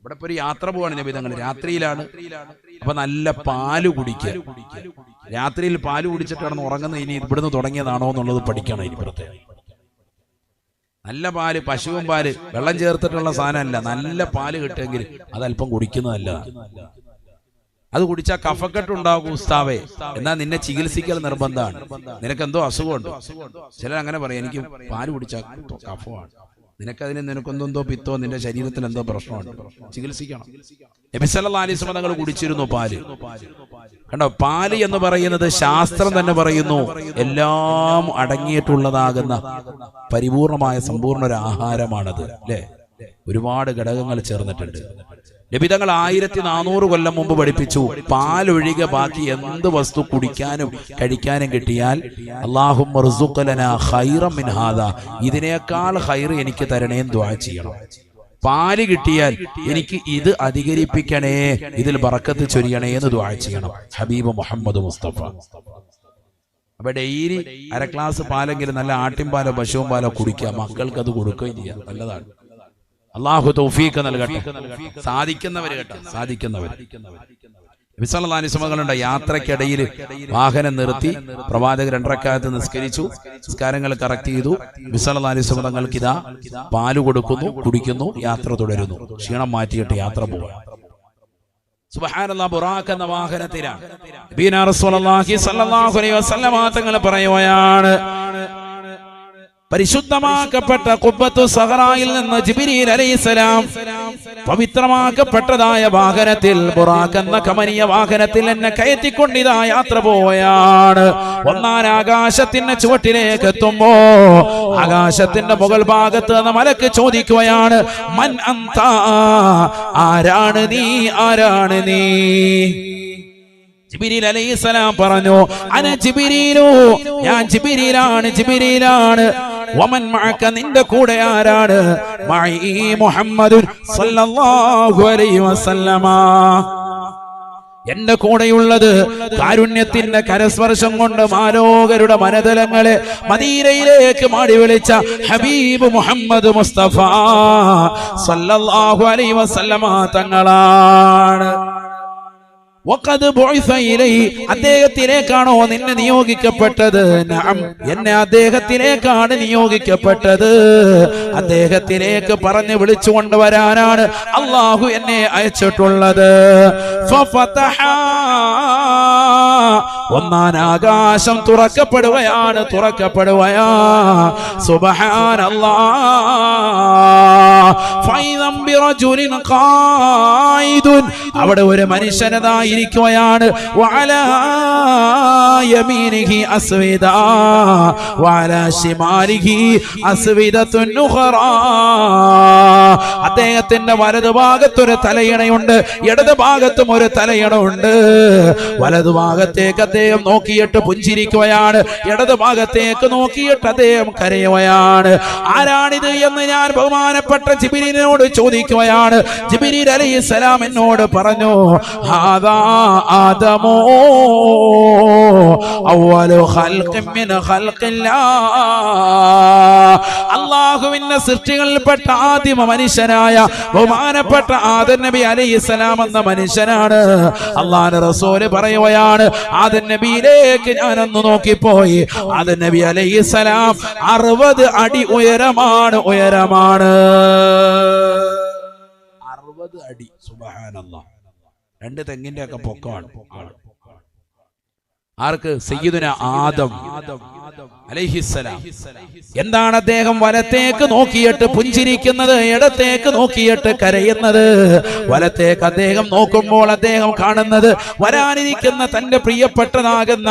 ഇവിടെ ഇപ്പൊ ഒരു യാത്ര പോവാണ് നബി തങ്ങൾ, രാത്രിയിലാണ്. അപ്പൊ നല്ല പാല് കുടിക്കുക. രാത്രിയിൽ പാല് കുടിച്ചിട്ട് കിടന്ന് ഉറങ്ങുന്ന ഇനി ഇവിടുന്ന് തുടങ്ങിയതാണോ എന്നുള്ളത് പഠിക്കണം. ഇനി പ്രത്യേകം നല്ല പാല്, പശുവും പാല്, വെള്ളം ചേർത്തിട്ടുള്ള സാധനമല്ല, നല്ല പാല് കിട്ടുമെങ്കിൽ അതല്പം കുടിക്കുന്നതല്ലതാണ്. അത് കുടിച്ചാൽ കഫക്കെട്ടുണ്ടാകും ഉസ്താവേ, എന്നാൽ നിന്നെ ചികിത്സിക്കൽ നിർബന്ധമാണ്. നിനക്ക് എന്തോ അസുഖമുണ്ട്. ചിലർ അങ്ങനെ പറയും, എനിക്ക് പാല് കുടിച്ചാൽ കഫമാണ്. നിനക്കെന്തോ പിത്തോ നിന്റെ ശരീരത്തിൽ എന്തോ പ്രശ്നമുണ്ട്, ചികിത്സിക്കണം. നബി സല്ലല്ലാഹു അലൈഹി വസല്ലം തങ്ങൾ കുടിച്ചിരുന്നു പാല്. കണ്ടോ, പാല് എന്ന് പറയുന്നത് ശാസ്ത്രം തന്നെ പറയുന്നു എല്ലാം അടങ്ങിയിട്ടുള്ളതാകുന്ന പരിപൂർണമായ സമ്പൂർണ്ണ ഒരു ആഹാരമാണത്, അല്ലേ? ഒരുപാട് ഘടകങ്ങൾ ചേർന്നിട്ടുണ്ട്. നബി തങ്ങൾ 1400 കൊല്ലം മുമ്പ് പഠിപ്പിച്ചു, പാലൊഴികെ ബാക്കി എന്ത് വസ്തു കുടിക്കാനും കഴിക്കാനും കിട്ടിയാൽ അല്ലാഹുമ്മ ർസുഖ് ലനാ ഖൈറൻ മിൻ ഹാദാ, ഇതിനേക്കാൾ ഖൈർ എനിക്ക് തരണേന്ന് ദുആ ചെയ്യണം. പാല് കിട്ടിയാൽ എനിക്ക് ഇത് അധികരിപ്പിക്കണേ, ഇതിൽ ബറക്കത്ത് ചൊരിയണേ എന്ന് ദുആ ചെയ്യണം ഹബീബ് മുഹമ്മദ് മുസ്തഫ. അപ്പൊ ഡെയിലി 1/2 ഗ്ലാസ് പാലെങ്കിലും നല്ല ആട്ടിൻപാലോ പശുവും പാലോ കുടിക്കുക, മക്കൾക്ക് അത് കൊടുക്കുകയും ചെയ്യാം, നല്ലതാണ്. അള്ളാഹു തൗഫീഖ് നൽകട്ടെ. സാധിക്കുന്നവർ കേട്ടോ, സാധിക്കുന്നവർ. നബി സല്ലല്ലാഹു അലൈഹി വസല്ലം യാത്രക്കിടയിൽ വാഹനം നിർത്തി പ്രവാചകർ 2 റക്അത്ത് നിസ്കരിച്ചു, നിസ്കാരങ്ങൾ കറക്റ്റ് ചെയ്തു. നബി സല്ലല്ലാഹു അലൈഹി വസല്ലം തങ്ങൾക്ക് ഇതാ പാല് കൊടുക്കുന്നു, കുടിക്കുന്നു, യാത്ര തുടരുന്നു. ക്ഷീണം മാറ്റിയിട്ട് യാത്ര പോവുക. സുബ്ഹാനല്ലാഹ്, ബുറാഖ് എന്ന വാഹനത്തിലാണ് നബിയുനാ റസൂലുള്ളാഹി സ്വല്ലല്ലാഹു അലൈഹി വസല്ലം തങ്ങൾ പറയുകയാണ്, പരിശുദ്ധമാക്കപ്പെട്ട ഖുബ്ബത്തു സഹറായിൽ നിന്ന് ജിബ്രീൽ അലൈഹിസ്സലാം പവിത്രമാക്കപ്പെട്ടതായ വാഹനത്തിൽ, ബുറാഖ് എന്ന കമനീയ വാഹനത്തിൽ എന്നെ കയറ്റിക്കൊണ്ടിതാ യാത്ര പോവുകയാണ്. ഒന്നാം ആകാശത്തിന്റെ ചുവട്ടിലേക്ക് എത്തുമ്പോ ആകാശത്തിന്റെ മുകൾ ഭാഗത്ത് നിന്ന് മലക്ക് ചോദിക്കുകയാണ്, മൻ അന്ത, ആരാണ് നീ, ആരാണ് നീ? ജിബ്രീൽ അലൈഹിസ്സലാം പറഞ്ഞു, അന ജിബ്രീലു, ഞാൻ ജിബ്രീലാണ്, ജിബ്രീലാണ്. വമൻ മഅക, നിന്റെ കൂടെ ആരാണ്? മഈ മുഹമ്മദുൻ സല്ലല്ലാഹു അലൈഹി വസല്ലമ, എന്റെ കൂടെയുള്ളത് കാരുണ്യത്തിന്റെ കരസ്പർശം കൊണ്ട് മാലോകരുടെ മനതലങ്ങളെ മദീനയിലേക്ക് മാടി വിളിച്ച ഹബീബ് മുഹമ്മദ് മുസ്തഫ സല്ലല്ലാഹു അലൈഹി വസല്ലമ തങ്ങളാണ്. അദ്ദേഹത്തിലേക്കാണോ നിന്നെ നിയോഗിക്കപ്പെട്ടത്? നഅം, എന്നെ അദ്ദേഹത്തിലേക്കാണ് നിയോഗിക്കപ്പെട്ടത്. അദ്ദേഹത്തിലേക്ക് പറഞ്ഞു വിളിച്ചു കൊണ്ടുവരാനാണ് അള്ളാഹു എന്നെ അയച്ചിട്ടുള്ളത്. ഒന്നാം ആകാശം തുറക്കപ്പെടുകയാണ്, തുറക്കപ്പെടുകയാ. സുബ്ഹാനല്ലാഹ്, ഫൈദം ബിറജുലിൻ ഖായിദുൻ, അവിടെ ഒരു മനുഷ്യനതായിരിക്കുകയാണ്. വഅലാ യമീനിഹി അസ്വിദാ വഅലാ ശിമാലിഹി അസ്വിദത്തുൻ ഉഖറാ, അദ്ദേഹത്തിന്റെ വലതുഭാഗത്തൊരു തലയിണയുണ്ട്, ഇടതുഭാഗത്തും ഒരു തലയിണയുണ്ട്. വലതുഭാഗത്തേക്ക് അദ്ദേഹം നോക്കിയിട്ട് പുഞ്ചിരിക്കുകയാണ്, ഇടതുഭാഗത്തേക്ക് നോക്കിയിട്ട് അദ്ദേഹം കരയുകയാണ്. ആരാണിത് എന്ന് ഞാൻ ബഹുമാനപ്പെട്ട ജിബ്രീലിനോട് ചോദിക്കുകയാണ്. ജിബ്രീൽ അലൈഹിസ്സലാം എന്നോട് പറഞ്ഞു, ഹാദാ ആദമോ അവ്വലു ഖൽഖിൻ മിൻ ഖൽഖില്ലാഹ്, അല്ലാഹുവിന്റെ സൃഷ്ടികളിൽപ്പെട്ട ആദിമ മനുഷ്യനായ ബഹുമാനപ്പെട്ട ആദം നബി അലൈഹിസ്സലാം എന്ന മനുഷ്യനാണ്. അല്ലാഹുവിന്റെ റസൂൽ പറയുകയാണ്, ആദം നബിയിലേക്ക് ഞാനൊന്ന് നോക്കിപ്പോയി. ആദം നബി അലൈഹിസ്സലാം 60 അടി ഉയരമാണ്, ഉയരമാണ് 60 അടി. സുബ്ഹാനല്ലാഹ്, 2 തെങ്ങിന്റെ ഒക്കെ പൊക്കമാണ് ആർക്ക്? സയ്യിദുന ആദം അലൈഹിസ്സലാം. എന്താണ് അദ്ദേഹം വലത്തേക്ക് നോക്കിയിട്ട് പുഞ്ചിരിക്കുന്നത്, ഇടത്തേക്ക് നോക്കിയിട്ട് കരയുന്നത്? വലത്തേക്ക് അദ്ദേഹം നോക്കുമ്പോൾ അദ്ദേഹം കാണുന്നത് വരാനിരിക്കുന്ന തന്റെ പ്രിയപ്പെട്ടതാകുന്ന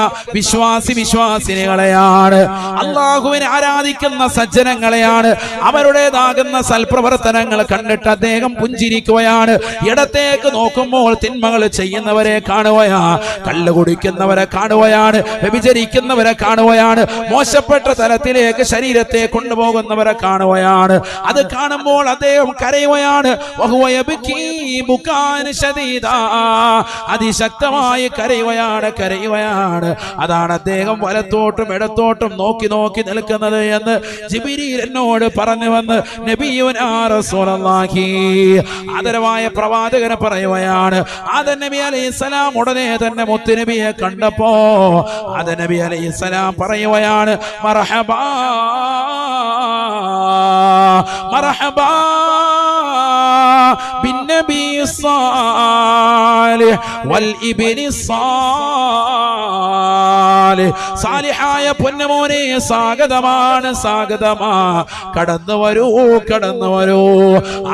വിശ്വാസിനികളെയാണ്, അള്ളാഹുവിനെ ആരാധിക്കുന്ന സജ്ജനങ്ങളെയാണ്. അവരുടേതാകുന്ന സൽപ്രവർത്തനങ്ങൾ കണ്ടിട്ട് അദ്ദേഹം പുഞ്ചിരിക്കുകയാണ്. ഇടത്തേക്ക് നോക്കുമ്പോൾ തിന്മകൾ ചെയ്യുന്നവരെ കാണുകയാ, കള്ളു കുടിക്കുന്നവരെ കാണുകയാണ്, വ്യഭിചരിക്കുന്നവരെ കാണുകയാണ്, മോശപ്പെട്ട തലത്തിലേക്ക് ശരീരത്തെ കൊണ്ടുപോകുന്നവരെ കാണുകയാണ്. അത് കാണുമ്പോൾ അദ്ദേഹം കരയുകയാണ്. അതിശക്തമായി കരയുകയാണ്. അതാണ് അദ്ദേഹം വലത്തോട്ടും ഇടത്തോട്ടും നോക്കി നോക്കി നിൽക്കുന്നത് എന്ന് ജിബ്രീൽ എന്നോട് പറഞ്ഞു വന്ന് നബിയുനാ റസൂലുള്ളാഹി, ആദരവായ പ്രവാചകനെ പറയുകയാണ്. ആദം നബി അലൈഹിസ്സലാം ഉടനെ തന്നെ മുത്തുനബിയെ കണ്ടപ്പോ ആദം നബി അലൈഹിസ്സലാം പറയുകയാണ്, മർഹബാ മർഹബാ ബിന്നബി സ്സാലിഹ് വൽ ഇബ്നി സ്സാലിഹ്. സാലിഹായ പൊന്നുമോനെ സ്വാഗതമാണ്, സ്വാഗതമാ, കടന്നു വരൂ, കടന്നു വരൂ.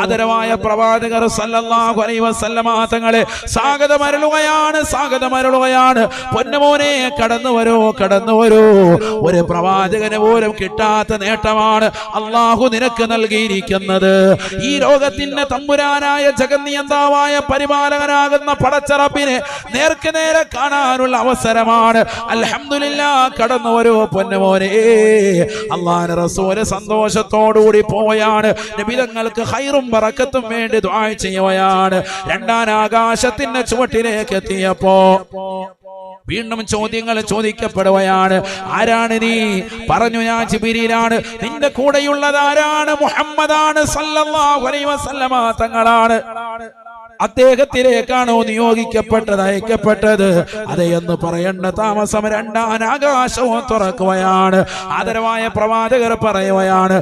ആദരവായ പ്രവാചകർ സല്ലല്ലാഹു അലൈഹി വസല്ലമ തങ്ങളെ സ്വാഗതമരുളുകയാണ്, സ്വാഗതമരുളുകയാണ്. പൊന്നുമോനെ കടന്നു വരൂ, കടന്നു വരൂ. ഒരു പ്രവാചകന് പോലും കിട്ടാത്ത നേട്ടമാണ് അള്ളാഹു നിനക്ക് നൽകിയിരിക്കുന്നത്. ഈ ലോകത്തിന്റെ തമ്പുരാനായ ജഗന്നിയന്താവായ പരിപാലകനാകുന്ന പടച്ചറപ്പിനെ നേർക്ക് നേരെ കാണാനുള്ള അവസരമാണ്. അൽഹംദുലില്ലാഹ്, കടന്നു വരൂ പൊന്നുമോനെ. അല്ലാഹുവിന്റെ റസൂൽ സന്തോഷത്തോടുകൂടി പോവുകയാണ്. നബി തങ്ങൾക്ക് ഖൈറും ബറക്കത്തും വേണ്ടി ദുആ ചെയ്യുകയാണ്. രണ്ടാം ആകാശത്തിന്റെ ചുവട്ടിലേക്ക് എത്തിയപ്പോ വീണ്ടും ചോദ്യങ്ങൾ ചോദിക്കപ്പെടുകയാണ്. ആരാണ് നീ? പറഞ്ഞു, ഞാൻ ജിബ്രീലാണ്. നിന്റെ കൂടെയുള്ളത് ആരാണ്? മുഹമ്മദാണ് സല്ലല്ലാഹു അലൈഹി വസല്ലമ തങ്ങളാണ്. അദ്ദേഹത്തിലേക്കാണോ നിയോഗിക്കപ്പെട്ടത്, അയക്കപ്പെട്ടത്? അതെ എന്ന് പറയേണ്ട താമസം രണ്ടാം ആകാശവും തുറക്കുകയാണ്. ആദരവായ പ്രവാചകർ പറയുകയാണ്,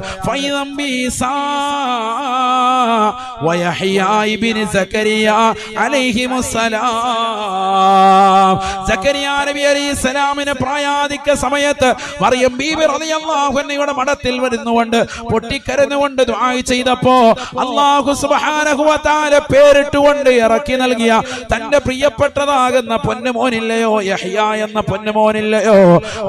പ്രായാധിക്യ സമയത്ത് മറിയം ബീബി റളിയല്ലാഹു അൻഹയുടെ മഠത്തിൽ വരുന്നുകൊണ്ട് പൊട്ടിക്കരഞ്ഞുകൊണ്ട് ദുആ ചെയ്തപ്പോ അല്ലാഹു സുബ്ഹാനഹു വ തആല പേരിട്ടു കൊണ്ട് ഇറക്കി നൽകിയ തന്റെ പ്രിയപ്പെട്ടതാകുന്ന പൊന്നുമോനില്ലയോ, യഹ്യ എന്ന പൊന്നുമോനില്ലയോ?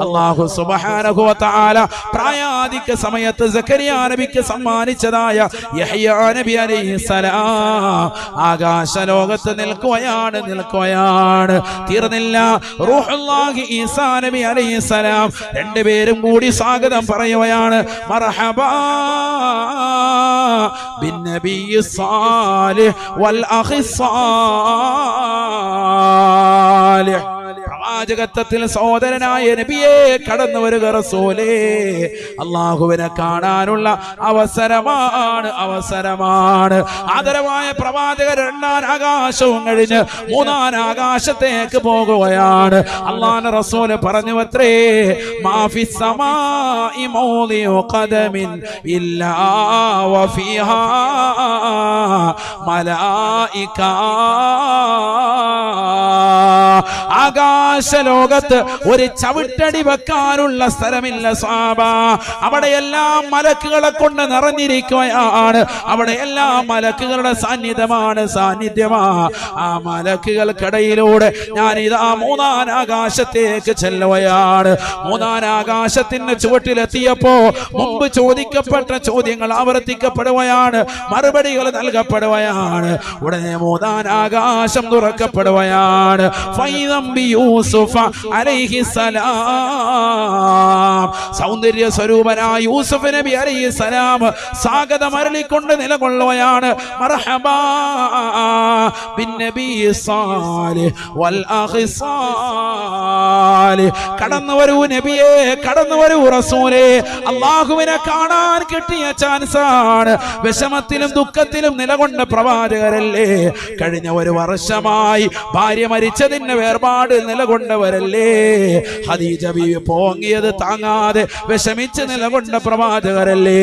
അല്ലാഹു സുബ്ഹാനഹു വ തആല പ്രായാധിക്യ സമയത്ത് സക്കരിയ നബിക്ക് സമ്മാനിച്ചതായ യഹ്യ നബി അലൈഹിസ്സലാം ആകാശ ലോകത്ത് നിൽക്കുകയാണ്, നിൽക്കുകയാണ്. തീർന്നില്ല. റൂഹുല്ലാഹി ഈസാ നബി അലൈഹിസ്സലാം രണ്ടുപേരും കൂടി സ്വാഗതം പറയുകയാണ്. മർഹബാ ബിന്നബി സ്സാലിഹ് വൽ അഖി സ്സാലിഹ്. പ്രവാചകത്വത്തിൽ സഹോദരനായ നബിയെ കടന്നു വരിക റസൂലേ. അള്ളാഹുവിനെ കാണാനുള്ള അവസരമാണ്, അവസരമാണ്. ആദരവായ പ്രവാചകർ രണ്ടാം ആകാശവും കഴിഞ്ഞ് മൂന്നാം ആകാശത്തേക്ക് പോകുകയാണ്. അള്ളാഹുവിന്റെ റസൂൽ പറഞ്ഞു അത്രേ, മാഫിസ് സമാഇ മൗദിഉ ഖദമിൻ ഇല്ലാ വഫീഹാ മലായിക. ആകാശ ലോകത്ത് ഒരു ചവിട്ടടി വെക്കാനുള്ള സ്ഥലമില്ല സാബ. അവിടെയെല്ലാം മലക്കുകളെ കൊണ്ട് നിറഞ്ഞിരിക്കുകയാണ്. അവിടെയെല്ലാം മലക്കുകളുടെ സാന്നിധ്യമാണ്, സാന്നിധ്യമാ. ആ മലക്കുകൾക്കിടയിലൂടെ ഞാൻ ഇതാ മൂന്നാം ആകാശത്തേക്ക് ചെല്ലുകയാണ്. മൂന്നാം ആകാശത്തിന്റെ ചുവട്ടിലെത്തിയപ്പോ മുമ്പ് ചോദിക്കപ്പെട്ട ചോദ്യങ്ങൾ ആവർത്തിക്കപ്പെടുകയാണ്, മറുപടികൾ നൽകപ്പെടുകയാണ്. ഉടനെ മൂന്നാം ആകാശം തുറക്കപ്പെടുകയാണ്. യൂസുഫ അലൈഹിസ്സലാം, സൗന്ദര്യ സ്വരൂപനായ യൂസുഫ് നബി അലൈഹിസ്സലാം സ്വാഗതം അരുളിക്കൊണ്ട് നിലകൊള്ളുകയാണ്. മർഹബാ ബിന്നബി സ്സാലിഹ് വൽ അഖി സ്സാലിഹ്. കടന്നു വരൂ നബിയേ, കടന്നു വരൂ റസൂലേ. അല്ലാഹുവിനെ കാണാൻ കിട്ടിയ ചാൻസാണ്. വിഷമത്തിലും ദുഃഖത്തിലും നിലകൊണ്ട പ്രവാചകരല്ലേ. കഴിഞ്ഞ ഒരു വർഷമായി ഭാര്യ മരിച്ചതിന്റെ വേർപാട് നിലകൊണ്ടവരല്ലേ. ഖദീജ ബീവി പോങ്ങിയത് താങ്ങാതെ വിഷമിച്ച് നിലകൊണ്ട പ്രവാചകരല്ലേ.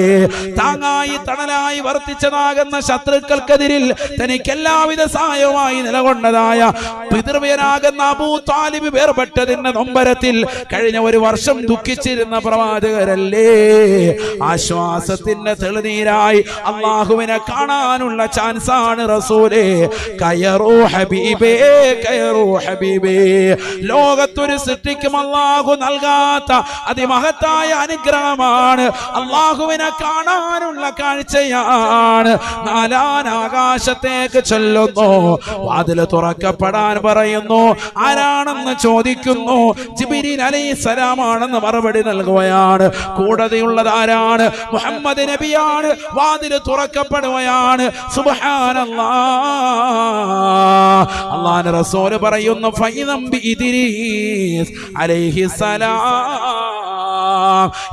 താങ്ങായി തണലായി വർത്തിച്ചതാകുന്ന ശത്രുക്കൾക്കെതിരിൽ തനിക്ക് എല്ലാവിധ സഹായവുമായി നിലകൊണ്ടതായ പിതൃവ്യനാകുന്ന അബൂ താലിബ് വേർപെട്ടതിന്റെ നൊമ്പരത്തിൽ കഴിഞ്ഞ ഒരു വർഷം ദുഃഖിച്ചിരുന്ന പ്രവാചകരല്ലേ. ആശ്വാസത്തിന്റെ തെളിനീരായി അള്ളാഹുവിനെ കാണാനുള്ള ചാൻസാണ് റസൂലേ. കയറൂ ഹബീബേ, കയറൂ ഹബീബേ. ലോകത്തൊരു സൃഷ്ടിക്കും അല്ലാഹു നൽകാത്ത അതിമഹത്തായ അനുഗ്രഹമാണ്. അല്ലാഹുവിനെ കാണാനുള്ള കാഴ്ചയാണ്. നാലാം ആകാശത്തേക്ക് ചെല്ലുന്നു. വാതിൽ തുറക്കപ്പെടാൻ പറയുന്നു. ആരാണെന്ന് ചോദിക്കുന്നു. ജിബ്രീൽ അലൈഹിസ്സലാമാണെന്ന് മറുപടി നൽകുകയാണ്. കൂടതയുള്ളത് ആരാണ്? മുഹമ്മദ് നബിയാണ്. വാതിൽ തുറക്കപ്പെടുകയാണ്. സുബ്ഹാനല്ലാഹ്. അല്ലാഹുവിന്റെ റസൂൽ പറയുന്നു, ഫൈദം ബി ഇദ്രീസ് അലൈഹിസ്സലാം.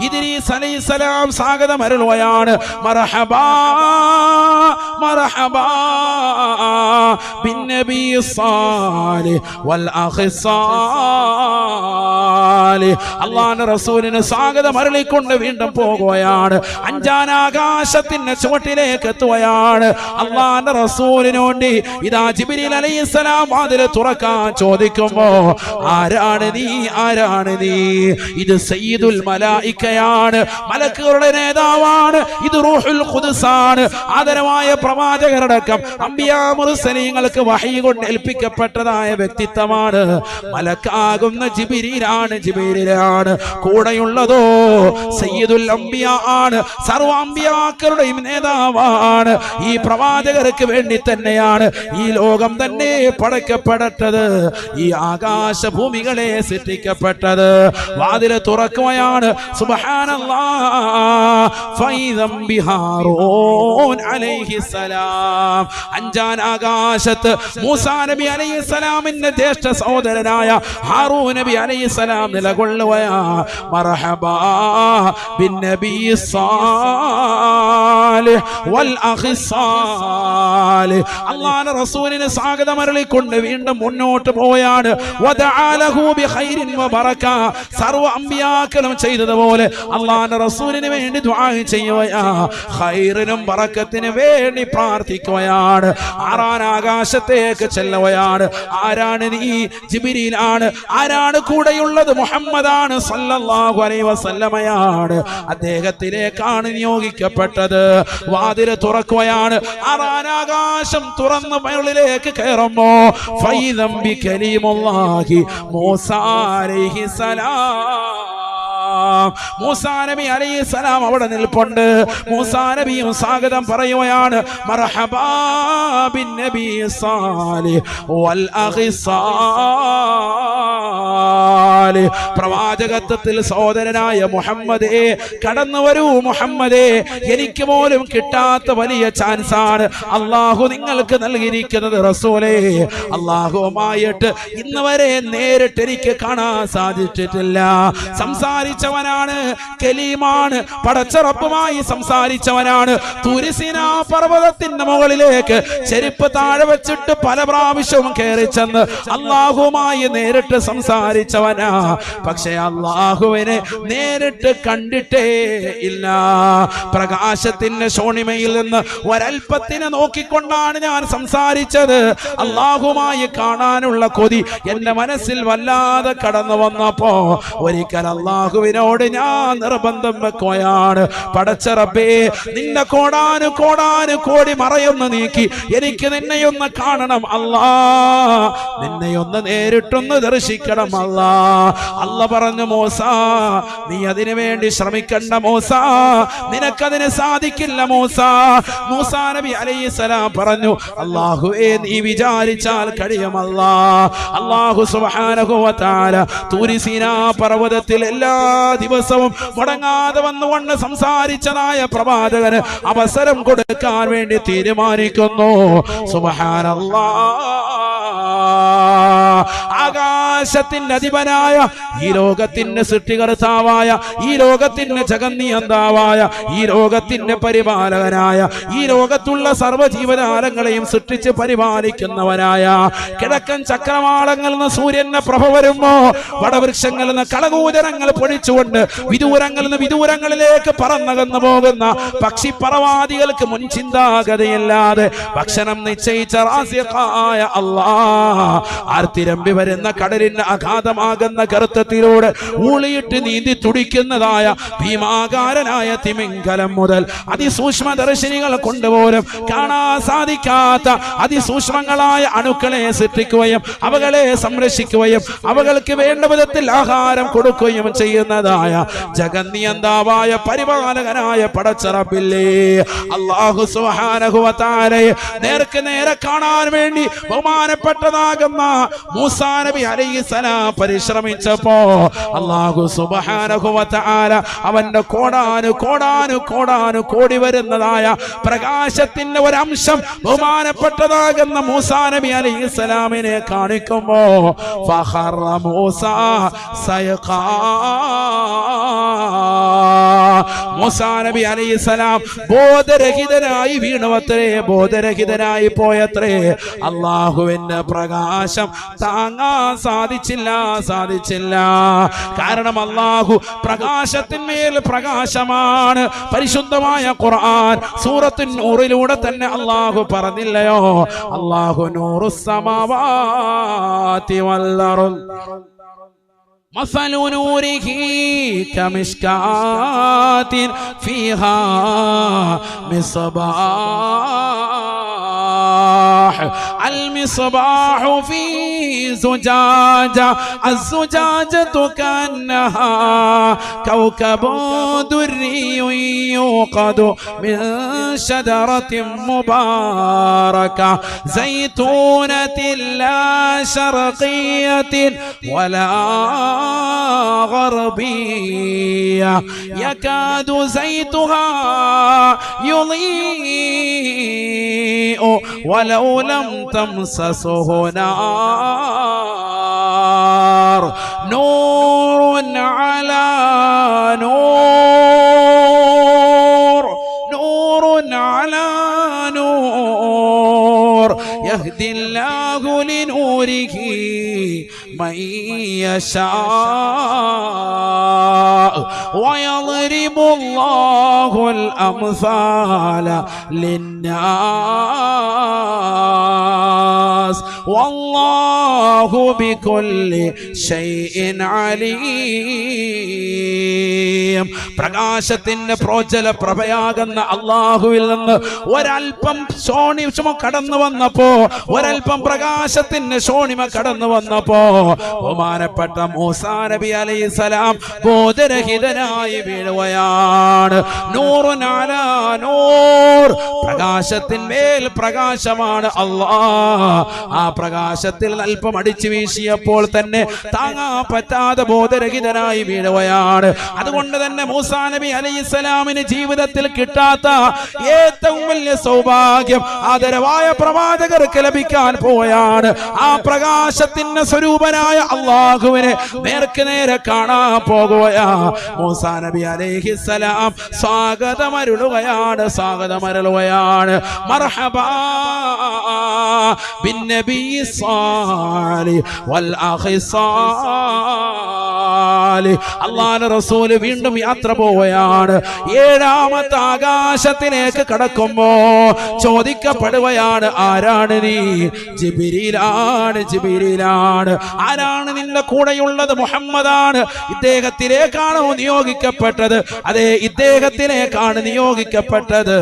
ഇദ്രീസ് അലൈഹിസ്സലാം സ്വാഗതം അരുളുകയാണ്. മർഹബാ മർഹബാ ബിന്നബി സാലിഹ് വൽ അഖി സാലിഹ്. അല്ലാഹുവിന്റെ റസൂലിന് സ്വാഗതം അരുളിക്കൊണ്ട് വീണ്ടും പോകുകയാണ്. അഞ്ചാനാകാശത്തിന്റെ ചുവട്ടിലേക്ക് എത്തുകയാണ്. അല്ലാഹുവിന്റെ റസൂലിന് വേണ്ടി ഇതാ ജിബ്രീൽ അലൈഹിസ്സലാം വാതിൽ തുറക്കാൻ ചോദിക്കുമ്പോ ആരാണ് നീ, ആരാണ് നീ? ഇത് സയ്യിദുൽ മലായികയാണ്, മലക്കുകളുടെ നേതാവാണ്. ഇത് റൂഹുൽ ഖുദ്സാണ്, ആദരവായ പ്രവാചകരടക്കം അംബിയാ മുർസലീങ്ങൾക്ക് വഹി കൊണ്ട് ഏൽപ്പിക്കപ്പെട്ടതായ വ്യക്തിത്വമാണ്. മലക്കാകുന്ന ജിബ്രീലാണ്, ജിബ്രീലാണ്. കൂടെയുള്ളതോ സയ്യിദുൽ അംബിയാ ആണ്, സർവ്വ അംബിയാക്കളുടെയും നേതാവാണ്. ഈ പ്രവാചകർക്ക് വേണ്ടി തന്നെയാണ് ഈ ലോകം തന്നെ പടക്കപ്പെടട്ടത്, ഈ ആകാശഭൂമികളെ സൃഷ്ടിക്കപ്പെട്ടത്. വാതിൽ തുറക്കുകയാണ്. സുബ്ഹാനല്ലാഹ് ഫൈദം ബിഹാറൂൻ അലൈഹിസ്സലാം. അഞ്ചാൻ ആകാശത്ത് മൂസാ നബി അലൈഹിസ്സലാമിന്റെ ജ്യേഷ്ഠ സഹോദരനായ ഹാറൂൻ നബി അലൈഹിസ്സലാം നിലകൊള്ളുകയാ. മർഹബാ ബിന്നബി സാലിഹ് വൽ അഖി സാലിഹ്. അല്ലാഹുവിന്റെ റസൂലിനെ സ്വാഗതം അരുളിക്കൊണ്ട് വീണ്ടും മുന്നോട്ട് പോയാണ്. വദഅലഹു ബിഖൈരിൻ വബറക. സർവ്വ അംബിയാക്കളും ചെയ്തതുപോലെ അല്ലാഹുവിന്റെ റസൂലിന് വേണ്ടി ദുആ ചെയ്യുകയാ, ഖൈറിനും ബറക്കത്തിനും വേണ്ടി പ്രാർത്ഥിക്കുകയാണ്. ആറാൻ ആകാശത്തേക്ക് ചെല്ലുകയാണ്. ആരാണ് നീ? ജിബ്രീലാണ്. ആരാണ് കൂടെയുള്ളത്? മുഹമ്മദാണ് സല്ലല്ലാഹു അലൈഹി വസല്ലമയാണ്. അദ്ദേഹത്തിലേക്കാണ് നിയോഗിക്കപ്പെട്ടത്. വാതിൽ തുറക്കുകയാണ്. ആറാൻ ആകാശം തുറന്ന് മുകളിലേക്ക് കയറുമ്പോ ഫൈദം ബികലീമുല്ലാഹി മൂസാ അലൈഹിസ്സലാം. മൂസാ നബി അലൈഹിസ്സലാം അവിടെ നിൽപ്പുണ്ട്. മൂസാ നബിയും സ്വാഗതം പറയുകയാണ്. മർഹബാ ബിന്നബി സാലിഹ് വൽ അഖി സാലിഹ്. പ്രവാചകത്വത്തിൽ സഹോദരനായ മുഹമ്മദേ, കടന്നു വരൂ മുഹമ്മദേ. എനിക്ക് പോലും കിട്ടാത്ത വലിയ ചാൻസാണ് അല്ലാഹു നിങ്ങൾക്ക് നൽകിയിരിക്കുന്നത് റസൂലേ. അല്ലാഹുവുമായിട്ട് ഇന്ന് വരെ നേരിട്ട് എനിക്ക് കാണാൻ സാധിച്ചിട്ടില്ല. സംസാരിച്ചവനാണ്, കലീമാണ്, പടച്ച റബ്ബുമായി സംസാരിച്ചവനാണ്. തുരിസിനാ പർവ്വതത്തിന്റെ മുകളിലേക്ക് ചെരുപ്പ് താഴെ വെച്ചിട്ട് പല പ്രാവശ്യവും കയറി ചെന്ന് അല്ലാഹുവുമായി നേരിട്ട് സംസാരിച്ചവനാ. പക്ഷെ അല്ലാഹുവിനെ നേരിട്ട് കണ്ടിട്ടേ ഇല്ല. പ്രകാശത്തിന്റെ ശോണിമയിൽ നിന്ന് ഒരൽപ്പത്തിനെ നോക്കിക്കൊണ്ടാണ് ഞാൻ സംസാരിച്ചത്. അല്ലാഹുവുമായി കാണാനുള്ള കൊതി എന്റെ മനസ്സിൽ വല്ലാതെ കടന്നു വന്നപ്പോ ഒരിക്കൽ അല്ലാഹുവിനോട് ഞാൻ നിർബന്ധം വെക്കുകയാണ്. പടച്ച റബ്ബേ, നിന്റെ കോടാനു കോടാനു കോടി മറയൊന്ന് നീക്കി എനിക്ക് നിന്നെയൊന്ന് കാണണം അല്ലാ, നിന്നെയൊന്ന് നേരിട്ടൊന്ന് ദർശിക്കണം അല്ലാ. അല്ല പറഞ്ഞു, മൂസാ നീ അതിനു വേണ്ടി ശ്രമിക്കണ്ട മൂസാ, നിനക്കതിന് സാധിക്കില്ല മൂസാ. മൂസാ നബി അലൈഹിസ്സലാം പറഞ്ഞു, അല്ലാഹുവേ നീ വിചാരിച്ചാൽ കഴിയുമല്ലാ. അല്ലാഹു സുബ്ഹാനഹു വ തആല തൂരി സീനാ പർവ്വതത്തിൽ എല്ലാ ദിവസവും മുടങ്ങാതെ വന്നുകൊണ്ട് സംസാരിച്ചതായ പ്രവാചകന് അവസരം കൊടുക്കാൻ വേണ്ടി തീരുമാനിക്കുന്നു. സുബ്ഹാനല്ലാഹ്. ആകാശത്തിന്റെ അധിപനായ, ഈ ലോകത്തിന്റെ സൃഷ്ടികർത്താവായ, ഈ ലോകത്തിന്റെ ജഗന്നിയന്താവായ, ഈ ലോകത്തിന്റെ പരിപാലകനായ, ഈ ലോകത്തുള്ള സർവ്വജീവജാലങ്ങളെയും സൃഷ്ടിച്ച് പരിപാലിക്കുന്നവനായ, കിഴക്കൻ ചക്രവാളങ്ങളിൽ നിന്ന് സൂര്യന്റെ പ്രഭ വരുമ്പോ വടവൃക്ഷങ്ങളിൽ നിന്ന് കളകൂചരങ്ങൾ പൊഴിച്ചുകൊണ്ട് വിദൂരങ്ങളിൽ നിന്ന് വിദൂരങ്ങളിലേക്ക് പറന്നകന്നു പോകുന്ന പക്ഷിപ്പറവാദികൾക്ക് മുൻ ചിന്താഗതിയില്ലാതെ ഭക്ഷണം നിശ്ചയിച്ച റാസിഖായ അല്ലാഹ് ആർത്തിരമ്പി വരുന്ന കടലിന് അഗാധമാകുന്ന ഗർത്തത്തിലൂടെ ഊളിയിട്ട് നീന്തി തുടിക്കുന്നതായ ഭീമാകാരനായ തിമിംഗലം മുതൽ അതിസൂക്ഷ്മദർശിനികൾ കൊണ്ടുപോലും കാണാൻ സാധിക്കാത്ത അതിസൂക്ഷ്മങ്ങളായ അണുക്കളെ സൃഷ്ടിക്കുകയും അവകളെ സംരക്ഷിക്കുകയും അവകൾക്ക് വേണ്ട വിധത്തിൽ ആഹാരം കൊടുക്കുകയും ചെയ്യുന്നതായ ജഗന്നിയന്താവായ പരിപാലകനായ പടച്ച റബ്ബില്ലേ, അല്ലാഹു സുബ്ഹാനഹു വ തആലയെ നേർക്ക് നേരെ കാണാൻ വേണ്ടി ബഹുമാനപ്പെട്ടതാകുന്ന മൂസാ നബി അലൈഹിസ്സലാം പരിശ്രമിച്ചപ്പോ അല്ലാഹു സുബ്ഹാനഹു വ തആല അവന്റെ കോടാനു കോടാനു കോടാനു കോടി വരുന്നതായ പ്രകാശത്തിന്റെ ഒരംശം ബഹുമാനപ്പെട്ടതാകുന്ന മൂസാ നബി അലൈഹിസ്സലാമിനെ കാണിക്കുമ്പോ ഫഖറ മൂസാ സയഖാ മൂസാ നബി അലൈഹിസ്സലാം ബോധരഹിതനായി വീണുവത്രേ, ബോധരഹിതനായി പോയത്രേ. അല്ലാഹുവിന്റെ പ്രകാശം താങ്ങാൻ സാധിച്ചില്ല. കാരണം അല്ലാഹു പ്രകാശത്തിന്മേൽ പ്രകാശമാണ്. പരിശുദ്ധമായ ഖുർആൻ സൂറത്തുൻ നൂറിലൂടെ തന്നെ അല്ലാഹു പറഞ്ഞില്ലയോ, അല്ലാഹു നൂറുസ് സമാവാതി വൽ അർദ് مثل نوره كمشكاة فيها مصباح المصباح في زجاجة الزجاجة كأنها كوكب دري يوقد من شجرة مباركة زيتونة لا شرقية ولا غربية يكاد زيتها يضيء ولو لم تمسسه نار نور على نور نور على نور يهدي الله لنوره من يشاء ويضرب الله الأمثال للناس والله بكل شيء عليم. പ്രകാശത്തിന്റെ പ്രോജ്വല പ്രഭയാകുന്ന അല്ലാഹുവിൽ നിന്ന് ഒരൽപ്പം ശോണിമ കടന്നു വന്നപ്പോ, ഒരൽപ്പം പ്രകാശത്തിന്റെ ശോണിമ കടന്നു വന്നപ്പോ ബഹുമാനപ്പെട്ട മൂസാ നബി അലൈഹിസ്സലാം ബോധരഹിതനായി വീഴുകയാണ്. നൂറുൻ അലാ നൂർ, പ്രകാശത്തിന്മേൽ പ്രകാശമാണ് അല്ലാഹ്. ആ പ്രകാശത്തിൽ അല്പം അടിച്ചു വീശിയപ്പോൾ തന്നെ താങ്ങാൻ പറ്റാതെ ബോധരഹിതനായി വീഴുകയാണ്. അതുകൊണ്ട് തന്നെ മൂസാ നബി അലൈഹിസ്സലാമിന് ജീവിതത്തിൽ കിട്ടാത്ത ഏറ്റവും വലിയ സൗഭാഗ്യം ആദരവായ പ്രവാചകർക്ക് ലഭിക്കാൻ പോയാണ്. ആ പ്രകാശത്തിന്റെ സ്വരൂപനായ അല്ലാഹുവിനെ നേർക്ക് നേരെ കാണാൻ പോകുകയാ. മൂസാ നബി അലൈഹിസ്സലാം സ്വാഗതമരുളുകയാണ്. മർഹബാ ബിന്നബി സ്വാലിഹ് വൽ അഖി സ്വാലിഹ്. അല്ലാഹുവിന്റെ റസൂൽ വീണ്ടും യാത്ര പോവുകയാണ്. ഏഴാമത്തെ ആകാശത്തിലേക്ക് കടക്കുമ്പോ ചോദിക്കപ്പെടുകയാണ്, ആരാണ് നീ? ജിബ്രീലാണ്. ആരാണ് നിന്റെ കൂടെയുള്ളത്? മുഹമ്മദാണ്. ഇദ്ദേഹത്തിലേക്കാണ് നിയോഗിക്കപ്പെട്ടത്. അതെ, ഇദ്ദേഹത്തിലേക്കാണ് നിയോഗിക്കപ്പെട്ടത്.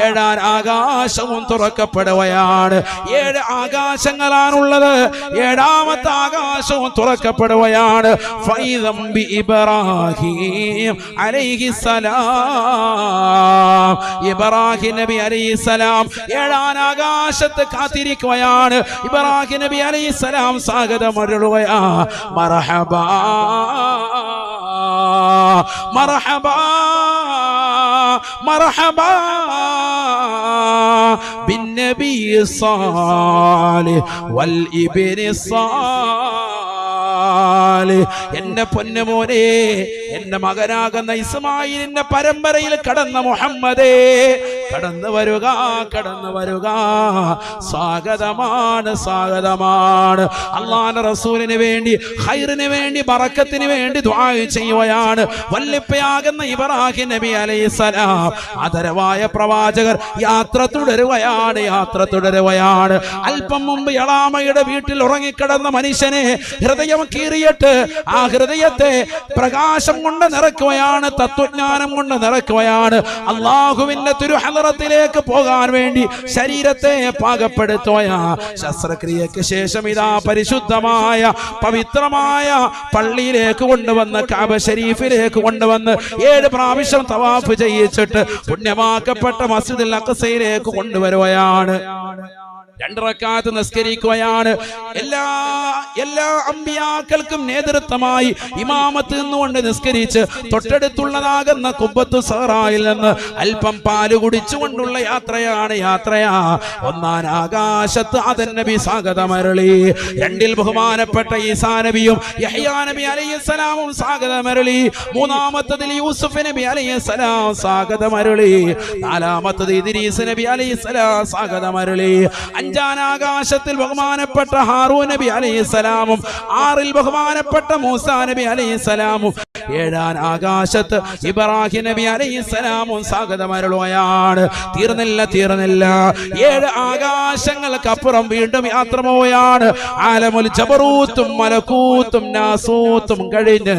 ഏഴാം ആകാശവും തുറക്കപ്പെടുകയാണ്. 7 ആകാശങ്ങളാണുള്ളത്. ഏഴാമത്തെ ആകാശവും തുറക്കപ്പെടുകയാണ്. ഫൈദം ബി ഇബ്രാഹിം അലൈഹിസ്സലാം. ഇബ്രാഹിം നബി അലൈഹിസ്സലാം ഏഴാം ആകാശത്ത് കാത്തിരിക്കുകയാണ്. ഇബ്രാഹിം നബി അലൈഹിസ്സലാം സ്വാഗതം അരുളുകയാ. മർഹബാ മർഹബാ മർഹബാ ബിന്നബി സ്വാലിഹ് വൽ ഇബ്നി സ്വാലിഹ്. എന്റെ പൊന്നുമോനെ, എന്റെ മകനാകുന്ന ഇസ്മായിലിന്റെ പരമ്പരയിൽ കടന്ന മുഹമ്മദേ, കടന്നു വരുക. സ്വാഗതമാണ്. അല്ലാഹുവിന്റെ റസൂലിന് വേണ്ടി, ഖൈറിന് വേണ്ടി, ബറക്കത്തിന് വേണ്ടി ദുആ ചെയ്യുകയാണ് വല്ലിപ്പയാകുന്ന ഇബ്രാഹിം നബി അലൈഹിസ്സലാം. ആദരവായ പ്രവാചകർ യാത്ര തുടരുകയാണ്. അല്പം മുമ്പ് എളാമയുടെ വീട്ടിൽ ഉറങ്ങിക്കിടന്ന മനുഷ്യനെ ഹൃദയം കീറിയിട്ട് ആ ഹൃദയത്തെ പ്രകാശം കൊണ്ട് നിറയ്ക്കുകയാണ്, തത്വജ്ഞാനം കൊണ്ട് നിറയ്ക്കുകയാണ്. അല്ലാഹുവിന്റെ തിരുഹളറത്തിലേക്ക് പോകാൻ വേണ്ടി ശരീരത്തെ പാകപ്പെടുത്തുകയാ. ശസ്ത്രക്രിയക്ക് ശേഷം ഇതാ പരിശുദ്ധമായ പവിത്രമായ പള്ളിയിലേക്ക് കൊണ്ടുവന്ന്, കഅബ ശരീഫിലേക്ക് കൊണ്ടുവന്ന് 7 പ്രാവശ്യം തവാഫ് ചെയ്യിച്ചിട്ട് പുണ്യമാക്കപ്പെട്ട മസ്ജിദുൽ അഖ്സയിലേക്ക് കൊണ്ടുവരുകയാണ്. 2 റക്അത്ത് നിസ്കരിക്കുകയാണ്. എല്ലാ അമ്പിയാക്കൾക്കും നേതൃത്വമായി ഇമാമത്ത് നിന്നുകൊണ്ട് നിസ്കരിച്ച് തൊട്ടടുത്തുള്ളതാകുന്ന കുബ്ബത്തു സഹറായിൽ നിന്ന് അല്പം പാല് കുടിച്ചുകൊണ്ടുള്ള യാത്രയാണ്. ഒന്നാം ആകാശത്ത് ആദം നബി സ്വാഗതമരളി, 2 ബഹുമാനപ്പെട്ട ഈസാ നബിയും യഹ്യാ നബി അലൈഹിസ്സലാമും സ്വാഗതമരളി, 3-മത്തതിൽ യൂസുഫ് നബി അലൈഹിസ്സലാം സ്വാഗതമരളി, 4-മത്തത് ഇദ്രീസ് നബി അലൈഹിസ്സലാം സ്വാഗതമരളി, 5-ാം ആകാശത്തിൽ ബഹുമാനപ്പെട്ട ഹാറൂൻ നബി അലൈഹിസ്സലാമും 6-ൽ ബഹുമാനപ്പെട്ട മൂസാ നബി അലൈഹിസ്സലാമും 7-ാം ആകാശത്ത് ഇബ്രാഹിം നബി അലൈഹിസ്സലാമും സ്വാഗതമരുളുകയാണ്. തീർന്നില്ല 7 ആകാശങ്ങൾക്കപ്പുറം വീണ്ടും യാത്ര പോവുകയാണ്. ആലമുൽ ജബറൂത്തും മലക്കൂത്തും നാസൂത്തും കഴിഞ്ഞ്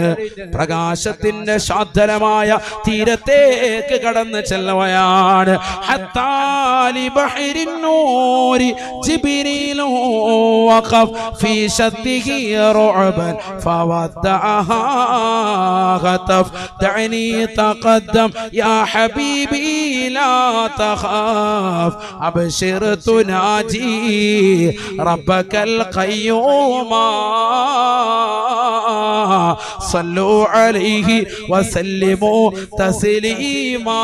പ്രകാശത്തിന്റെ ശാന്തമായ തീരത്തേക്ക് കടന്നു ചെല്ലുകയാണ്. ഹത്താലി ബഹരിൻ നൂരി ജിബ്രീലു വഖഫ് ഫീ ശദ്ദിഹി റഅബൻ ഫവദ്ദഅഹാ ഖതഫ് ദഅനി തഖദ്ദം യാ ഹബീബി ലാ തഖാഫ് അബ്ശിർ തുനാജി റബ്ബകൽ ഖയ്യൂമ സല്ലു അലൈഹി വസല്ലിമു തസ്ലീമാ.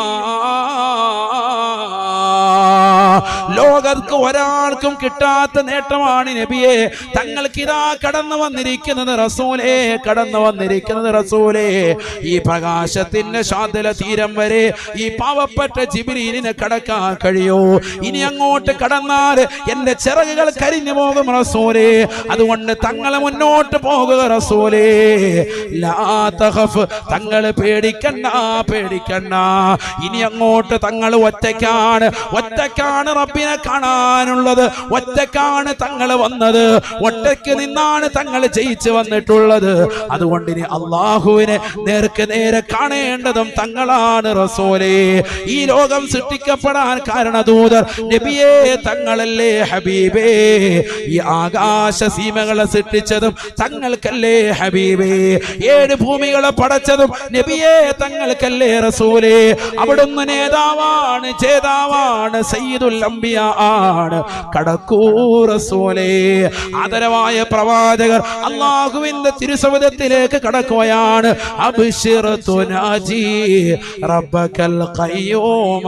ലോകർക്ക് ഒരാൾക്കും കിട്ടാത്ത നേട്ടമാണ് നബിയെ. തങ്ങൾക്കിതാ കടന്നു വന്നിരിക്കുന്നത് റസൂലേ. ഈ പ്രകാശത്തിന്റെ ശാന്തല തീരം വരെ ഈ പാവപ്പെട്ട ജിബ്രീലിനെ കടക്കാൻ കഴിയോ? ഇനി അങ്ങോട്ട് കടന്നാൽ എന്റെ ചിറകുകൾ കരിഞ്ഞു പോകും റസൂലേ. അതുകൊണ്ട് തങ്ങളെ മുന്നോട്ട് പോകുക റസൂലേ. ലാ തഖഫ്, തങ്ങൾ പേടിക്കണ്ട. ഇനി അങ്ങോട്ട് തങ്ങൾ ഒറ്റയ്ക്കാണ് റബ്ബിനെ കാണാനുള്ളത്. ഒറ്റയ്ക്കാണ് തങ്ങൾ വന്നത്. ഒറ്റയ്ക്ക് നിന്നാണ് തങ്ങൾ ജയിച്ചു വന്നിട്ടുള്ളത്. അതുകൊണ്ട് ഇനി അള്ളാഹുവിനെ നേർക്ക് നേരെ കാണേണ്ടതും തങ്ങളാണ് റസൂലേ. ഈ ലോകം സൃഷ്ടിക്കപ്പെടാൻ കാരണദൂതർ നബിയേ തങ്ങളല്ലേ ഹബീബേ. ഈ ആകാശ സീമകളെ സൃഷ്ടിച്ചതും തങ്ങൾക്കല്ലേ ഹബീബേ. 7 ഭൂമികളെ പടച്ചതും നബിയേ തങ്ങൾക്കല്ലേ റസൂലേ. അവിടുന്ന് നേതാവാണ്, ജേതാവാണ്, സയ്യിദുൽ അംബിയ ആണ്. കടക്കൂ റസൂലേ. ആദരവായ പ്രവാചകർ അല്ലാഹുവിന്റെ തിരുസവിധത്തിലേക്ക് കടക്കുകയാണ്. അബ്ശിർ തുനാജി റബ്ബകൽ ഖയ്യൂമ.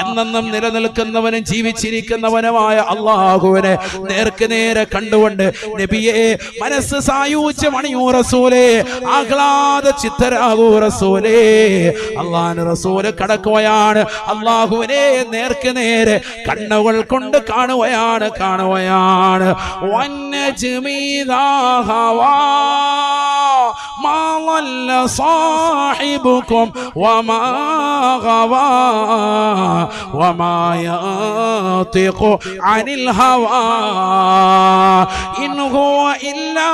എന്നെന്നും നിലനിൽക്കുന്നവനും ജീവിച്ചിരിക്കുന്നവനുമായ അള്ളാഹുവിനെ നേർക്ക് നേരെ കണ്ടുകൊണ്ട് നബിയെ മനസ്സ് സായൂജ്യമണിയൂ റസൂലേ. ആഹ്ലാദ ചിത്തരാകൂ റസൂലേ. അള്ളാഹു റസൂല് കടക്കുകയാണ്. അള്ളാഹുവിനെ നേർക്ക് നേരെ കണ്ണുകൾ കൊണ്ട് കാണുകയാണ്. ما ضل صاحبكم وما غوى وما ينطق عن الهوى إن هو إلا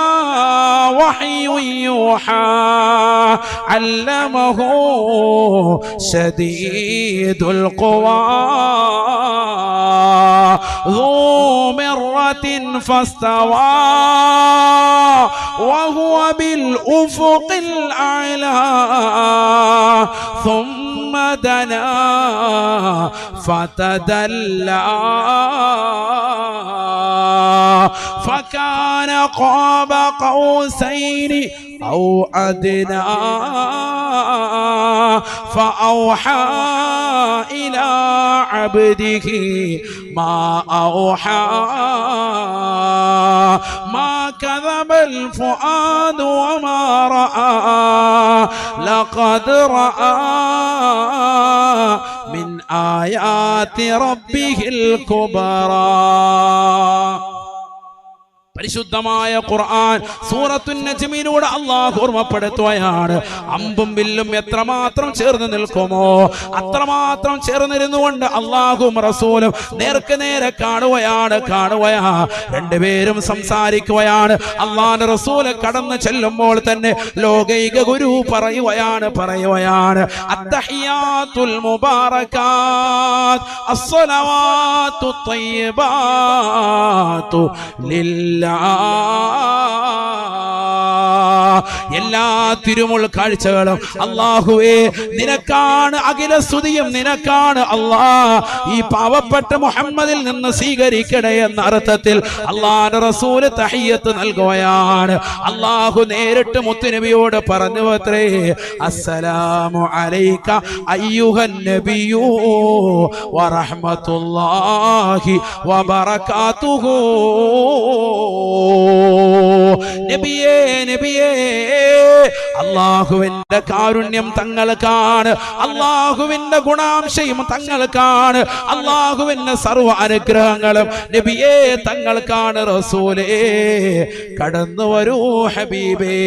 وحي يوحى علمه شديد القوى ذو مرة فاستوى وهو بالأفق الأعلى ثم دنا فتدلى فكان قاب قوسين أو أدنى فأوحى إلى عبده ما أوحى ما كذب الفؤاد وما رأى لقد رأى من آيات ربه الكبرى. പരിശുദ്ധമായ ഖുർആൻ സൂറത്തുൻ നജ്മിലൂടെ അല്ലാഹു ഓർമ്മപ്പെടുത്തുകയാണ്. അമ്പും വില്ലും എത്രമാത്രം ചേർന്ന് നിൽക്കുമോ അത്രമാത്രം ചേർന്നിരുന്നുകൊണ്ട് അല്ലാഹുവും റസൂലും നേർക്ക് നേരെ കാണുകയാണ്. രണ്ടുപേരും സംസാരിക്കുകയാണ്. അല്ലാഹുവിന്റെ റസൂല് കടന്നു ചെല്ലുമ്പോൾ തന്നെ ലോകൈക ഗുരു പറയുകയാണ് അത്തഹിയാത്തുൽ മുബാറകാത്ത് അസ്സലവാത്തു ത്വയ്യിബാത്തു ലില്ലാഹ് എല്ലാ തിരുമുൾ കാഴ്ചകളും അല്ലാഹുവേ നിനക്കാണ്, അഖില സ്തുതിയും നിനക്കാണ് അല്ലാ. ഈ പാവപ്പെട്ട മുഹമ്മദിൽ നിന്ന് സ്വീകരിക്കണേ എന്ന അർത്ഥത്തിൽ അല്ലാഹുവിന്റെ റസൂല് തഹിയ്യത്ത് നൽകുകയാണ്. അല്ലാഹു നേരിട്ട് മുത്തുനബിയോട് പറഞ്ഞു അത്രേ, അസ്സലാമു അലൈക അയ്യുഹൻ നബിയു വറഹ്മത്തുള്ളാഹി വബറകാതുഹു. നബിയേ നബിയേ, അല്ലാഹുവിന്റെ കാരുണ്യം തങ്ങൾക്കാണ്, അല്ലാഹുവിന്റെ ഗുണാംശയും തങ്ങൾക്കാണ്, അല്ലാഹുവിന്റെ സർവ്വ അനുഗ്രഹങ്ങളും നബിയേ തങ്ങൾക്കാണ്. റസൂലേ കടന്നു വരൂ ഹബീബേ.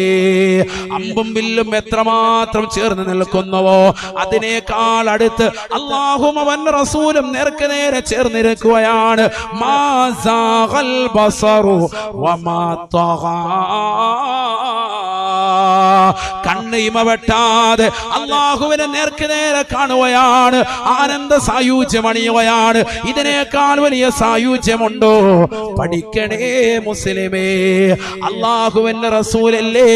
അമ്പും വില്ലും എത്രമാത്രം ചേർന്ന് നിൽക്കുന്നുവോ അതിനേക്കാൾ അടുത്ത് അല്ലാഹുവും അവൻ റസൂലും നേർക്ക് നേരെ ചേർന്നിരിക്കുകയാണ്. മാ സാഗൽ ബസറു വമാ തഗാ. കണ്ണ് ഇമ വെട്ടാതെ അല്ലാഹുവിനെ നേർക്ക് നേരെ കാണുകയാണ്, ആനന്ദ സായുജ്യം അണിയുകയാണ്. ഇതിനേക്കാൾ വലിയ സായുജ്യമുണ്ടോ? പഠിക്കണേ മുസ്ലിമേ. അല്ലാഹുവിന്റെ റസൂലല്ലേ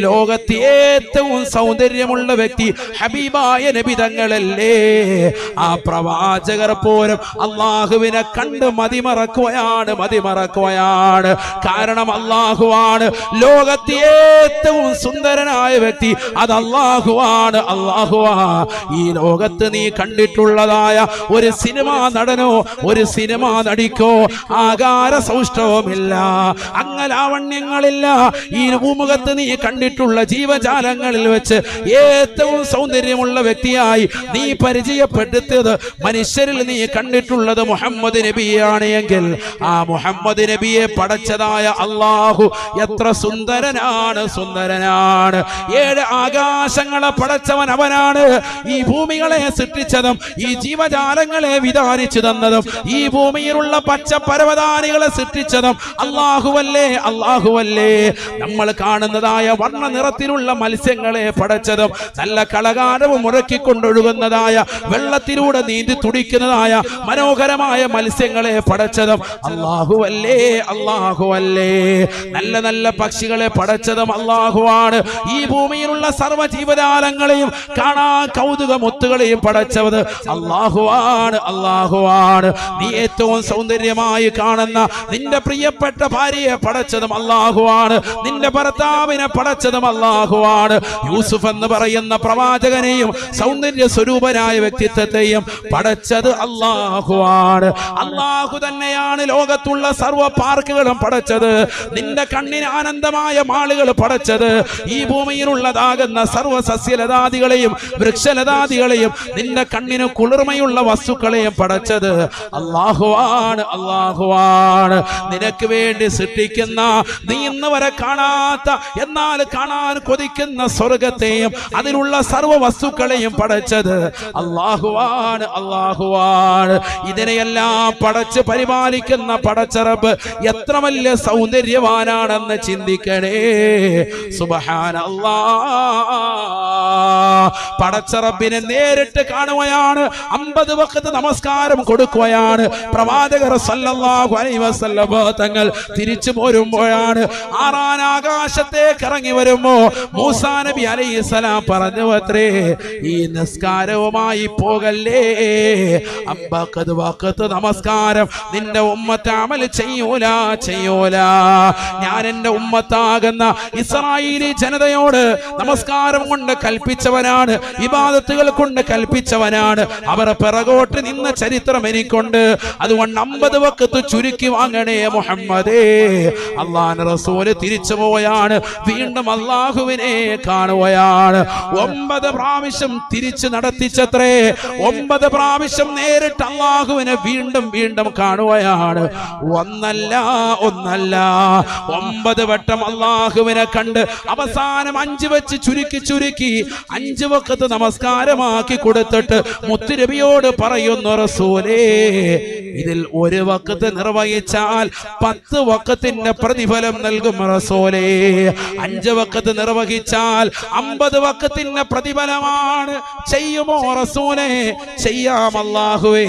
ലോകത്തെ ഏറ്റവും സൗന്ദര്യമുള്ള വ്യക്തി, ഹബീബായ നബി തങ്ങളല്ലേ. ആ പ്രവാചകർ പോലും അല്ലാഹുവിനെ കണ്ട് മതിമറക്കുകയാണ്. കാരണം അല്ലാഹുവാണ് ലോകത്തെ ഏറ്റവും സുന്ദരനായ വ്യക്തി, അത് അല്ലാഹുവാണ്. അല്ലാഹുവാ. ഈ ലോകത്ത് നീ കണ്ടിട്ടുള്ളതായ ഒരു സിനിമാ നടനോ ഒരു സിനിമാ നടിക്കോ ആകാര സൗഷ്ഠവമില്ല, അംഗലാവണ്യങ്ങളില്ല. ഈ ഭൂമുഖത്ത് നീ കണ്ടിട്ടുള്ള ജീവജാലങ്ങളിൽ വെച്ച് ഏറ്റവും സൗന്ദര്യമുള്ള വ്യക്തിയായി നീ പരിചയപ്പെടുത്തിയത്, മനുഷ്യരിൽ നീ കണ്ടിട്ടുള്ളത് മുഹമ്മദ് നബിയാണ് എങ്കിൽ ആ മുഹമ്മദ് നബിയെ പടച്ചതായ അല്ലാഹു എത്ര സുന്ദരനാണ്, സുന്ദരനാണ്. 7 ആകാശങ്ങളെ പടച്ചവൻ അവനാണ്. ഈ ഭൂമികളെ സൃഷ്ടിച്ചതും ഈ ജീവജാലങ്ങളെ വിധാനിച്ചു തന്നതും ഈ ഭൂമിയിലുള്ള പച്ച പരവതാനികളെ സൃഷ്ടിച്ചതും അല്ലാഹുവല്ലേ, അല്ലാഹുവല്ലേ. നമ്മൾ കാണുന്നതായ വർണ്ണ നിറത്തിലുള്ള മത്സ്യങ്ങളെ പടച്ചതും നല്ല കളകാരവും മുറക്കിക്കൊണ്ടൊഴുകുന്നതായ വെള്ളത്തിലൂടെ നീന്തി തുടിക്കുന്നതായ മനോഹരമായ മത്സ്യങ്ങളെ പടച്ചതും അല്ലാഹുവല്ലേ, അല്ലാഹുവല്ലേ. നല്ല നല്ല പക്ഷികളെ പടച്ചതും അല്ലാഹുവാണ്. ഈ ഭൂമിയിലുള്ള സർവ്വ ജീവജാലങ്ങളെയും കാണാൻ കൗതുക മുത്തുകളെയും പടച്ചത് അല്ലാഹുവാണ്, അല്ലാഹുവാണ്. നീ ഏറ്റവും സൗന്ദര്യമായി കാണുന്ന നിന്റെ പ്രിയപ്പെട്ട ഭാര്യയെ പടച്ചതും അല്ലാഹുവാണ്. നിന്റെ ഭർത്താവിനെ പടച്ചതും അല്ലാഹുവാണ്. യൂസുഫ് എന്ന് പറയുന്ന പ്രവാചകനെയും സൗന്ദര്യ സ്വരൂപനായ വ്യക്തിത്വത്തെയും പടച്ചത് അല്ലാഹുവാണ്. അല്ലാഹു തന്നെയാണ് ലോകത്തുള്ള സർവ്വ പാർക്കുകളും പടച്ചത്. നിന്റെ കണ്ണിന് ആനന്ദമായ മാളുകൾ പടച്ചത്. ഈ ഭൂമിയിലുള്ളതാകുന്ന സർവ്വ സസ്യലതാദികളെയും വൃക്ഷലതാദികളെയും നിന്റെ കണ്ണിന് കുളിർമയുള്ള വസ്തുക്കളെയും പടച്ചത് അല്ലാഹുവാണ്, അല്ലാഹുവാണ്. നിനക്ക് വേണ്ടി സൃഷ്ടിക്കുന്ന, നീ ഇന്ന് വരെ കാണാത്ത എന്നാൽ കാണാൻ കൊതിക്കുന്ന സ്വർഗത്തെയും അതിലുള്ള സർവ്വ വസ്തുക്കളെയും പടച്ചത് അല്ലാഹുവാണ്, അല്ലാഹുവാണ്. ഇതിനെയെല്ലാം പടച്ച് പരിപാലിക്കുന്ന പടച്ചറബ് എത്ര വലിയ സൗന്ദര്യവാനാണെന്ന് ചിന്തിക്കണേ. സുബ്ഹാനല്ലാഹ്. പടച്ചറബിനെ നേരിട്ട് കാണുകയാണ്, 50 വഖത്ത് നമസ്കാരം കൊടുക്കുകയാണ്. പ്രവാചകർ സല്ലല്ലാഹു അലൈഹി വസല്ലം തങ്ങൾ തിരിച്ചു പോരുമ്പോഴാണ്, 6ാം ആകാശത്തേക്ക് ഇറങ്ങി വരുമ്പോ മൂസാ നബി അലൈഹിസ്സലാം പറഞ്ഞു അത്രേ, ഈ നിസ്കാരവുമായി പോകല്ലേ, 50 വഖത്ത് നമസ്കാരം നിന്റെ ഉമ്മത്ത് അമൽ ചെയ്യൂല, ചെയ്യൂല. ഞാൻ എന്റെ ഉമ്മത്താകുന്ന ഇസ്രായേലി ജനതയോട് നമസ്കാരം കൊണ്ട് കൽപ്പിച്ചവനാണ്, ഇബാദത്തുകൾ കൊണ്ട് കൽപ്പിച്ചവനാണ്. അവർ പിറകോട്ട് നിന്ന ചരിത്രം എനിക്കുണ്ട്. അതുകൊണ്ട് 50 വഖത്ത് ചുരുക്കി വാങ്ങണേ മുഹമ്മദേ. അല്ലാഹുവിന്റെ റസൂൽ തിരിച്ചു പോവുകയാണ്, വീണ്ടും അല്ലാഹുവിനെ കാണുകയാണ്. 9 പ്രാവശ്യം തിരിച്ചു നടത്തിച്ചത്രേ. 9 പ്രാവശ്യം നേരിട്ട് അല്ലാഹുവിനെ വീണ്ടും വീണ്ടും കാണുകയാണ്. ഒന്നല്ല 9 വട്ടം അല്ലാഹുവിനെ കണ്ട് അവസാനം 5 വെച്ച് ചുരുക്കി 5 വഖത്ത് നമസ്കാരമാക്കി കൊടുത്തിട്ട് മുത്തുനബിയോട് പറയുന്നു, റസൂലേ ഇതിൽ 1 വഖത്ത് നിർവഹിച്ചാൽ 10 വഖത്തിന്റെ പ്രതിഫലം നൽകും റസൂലേ. 5 വഖത്ത് നിർവഹിച്ചാൽ 50 വഖത്തിന്റെ പ്രതിഫലമാണ്. ചെയ്യുമോ റസൂലേ? ചെയ്യാം അല്ലാഹുവേ.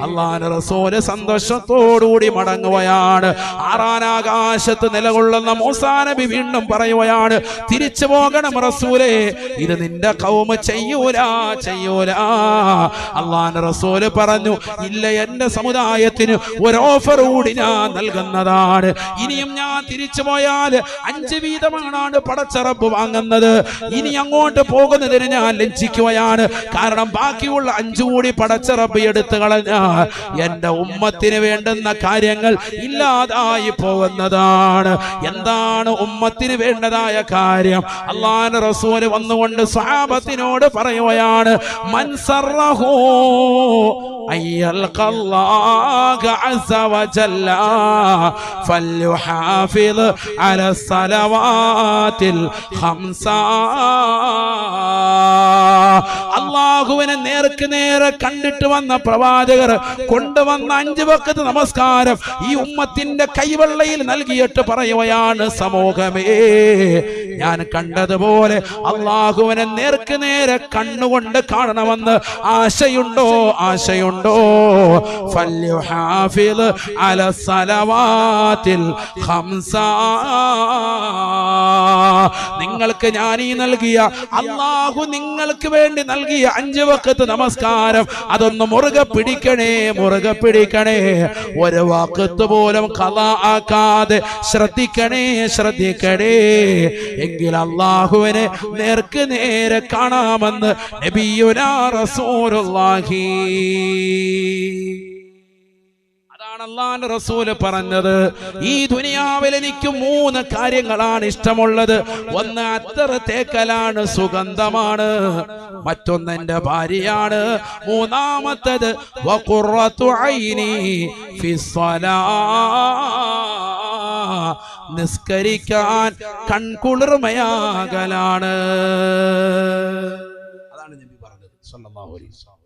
അല്ലാഹുവിന്റെ റസൂല് സന്തോഷത്തോടുകൂടി മടങ്ങുകയാണ്. 6ാം ആകാശത്ത് നിലകൊള്ളുന്ന മൂസാ നബി വീണ്ടും പറയുകയാണ്, തിരിച്ചു പോകണം റസൂലേ, ഇത് നിന്റെ ഖൗമ് ചെയ്യൂല. അല്ലാഹുവിന്റെ റസൂല് പറഞ്ഞു, ഇല്ല, എന്റെ സമുദായത്തിന് ഒരു ഓഫർ കൂടി ഞാൻ നൽകുന്നതാണ്. ഇനിയും ഞാൻ തിരിച്ചു പോയാൽ 5 വീതമാണ് പടച്ച റബ്ബ് വാങ്ങുന്നത്. ഇനി അങ്ങോട്ട് പോകുന്നതിന് ഞാൻ ലജ്ജിക്കുകയാണ്. കാരണം ബാക്കിയുള്ള 5 കൂടി പടച്ച റബ്ബ് എടുത്തു കളഞ്ഞാൽ എന്റെ ഉമ്മത്തിന് വേണ്ടുന്ന കാര്യങ്ങൾ ഇല്ലാതായി പോകുന്നതാണ്. എന്താണ് ഉമ്മത്തിന് വേണ്ടതായ കാര്യം? അല്ലാഹുവിന്റെ റസൂൽ വന്നുകൊണ്ട് സ്വഹാബത്തിനോട് പറയുകയാണ്, മൻ സറഹു അയ്യൽഖല്ലാഹ അസ്സ വജല്ല ഫൽയുഹാഫിദ് അല സലവാതിൽ ഖംസ. അല്ലാഹുവിനെ നേർക്ക് നേരെ കണ്ടിട്ട് വന്ന പ്രവാചകർ കൊണ്ടുവന്ന 5 വഖത്ത് നമസ്കാരം ഈ ഉമ്മത്തിന്റെ കൈവെള്ളയിൽ നൽകിയിട്ട് പറയുകയാണ്, സമൂഹമേ, ഞാൻ കണ്ടതുപോലെ അല്ലാഹുവിനെ നേർക്ക് നേരെ കണ്ണുകൊണ്ട് കാണണമെന്ന് ആശയുണ്ടോ? ഫൽയുഹാഫിദ് അല സലവാതിൽ ഖംസ. നിങ്ങൾക്ക് ഞാൻ ഈ നൽകിയ, അല്ലാഹു നിങ്ങൾക്ക് വേണ്ടി നൽകിയ 5 വഖത്ത് നമസ്കാരം അതൊന്ന് മുറുകെ പിടിക്കണേ. ഒരു വഖത്ത് പോലും ഖളാ ആക്കാതെ ശ്രദ്ധിക്കണേ. എങ്കിൽ അല്ലാഹുവിനെ നേർക്ക് നേരെ കാണാമെന്ന് നബിയുനാ റസൂലുള്ളാഹി. അതാണ് അല്ലാഹുവിന്റെ റസൂല് പറഞ്ഞത്. ഈ ദുനിയാവിൽ എനിക്ക് 3 കാര്യങ്ങളാണ് ഇഷ്ടമുള്ളത്. ഒന്ന് അത്തർ തേക്കലാണ്, സുഗന്ധമാണ്. മറ്റൊന്ന് എന്റെ ഭാര്യയാണ്. മൂന്നാമത്തേത് വഖുറത്തു ഐനി ഫിസ്സലാ, നിസ്കരിക്കാൻ കൺകുളിർമയാകലാണ്. അതാണ് നബി പറഞ്ഞത് സല്ലല്ലാഹു അലൈഹി വസല്ലം.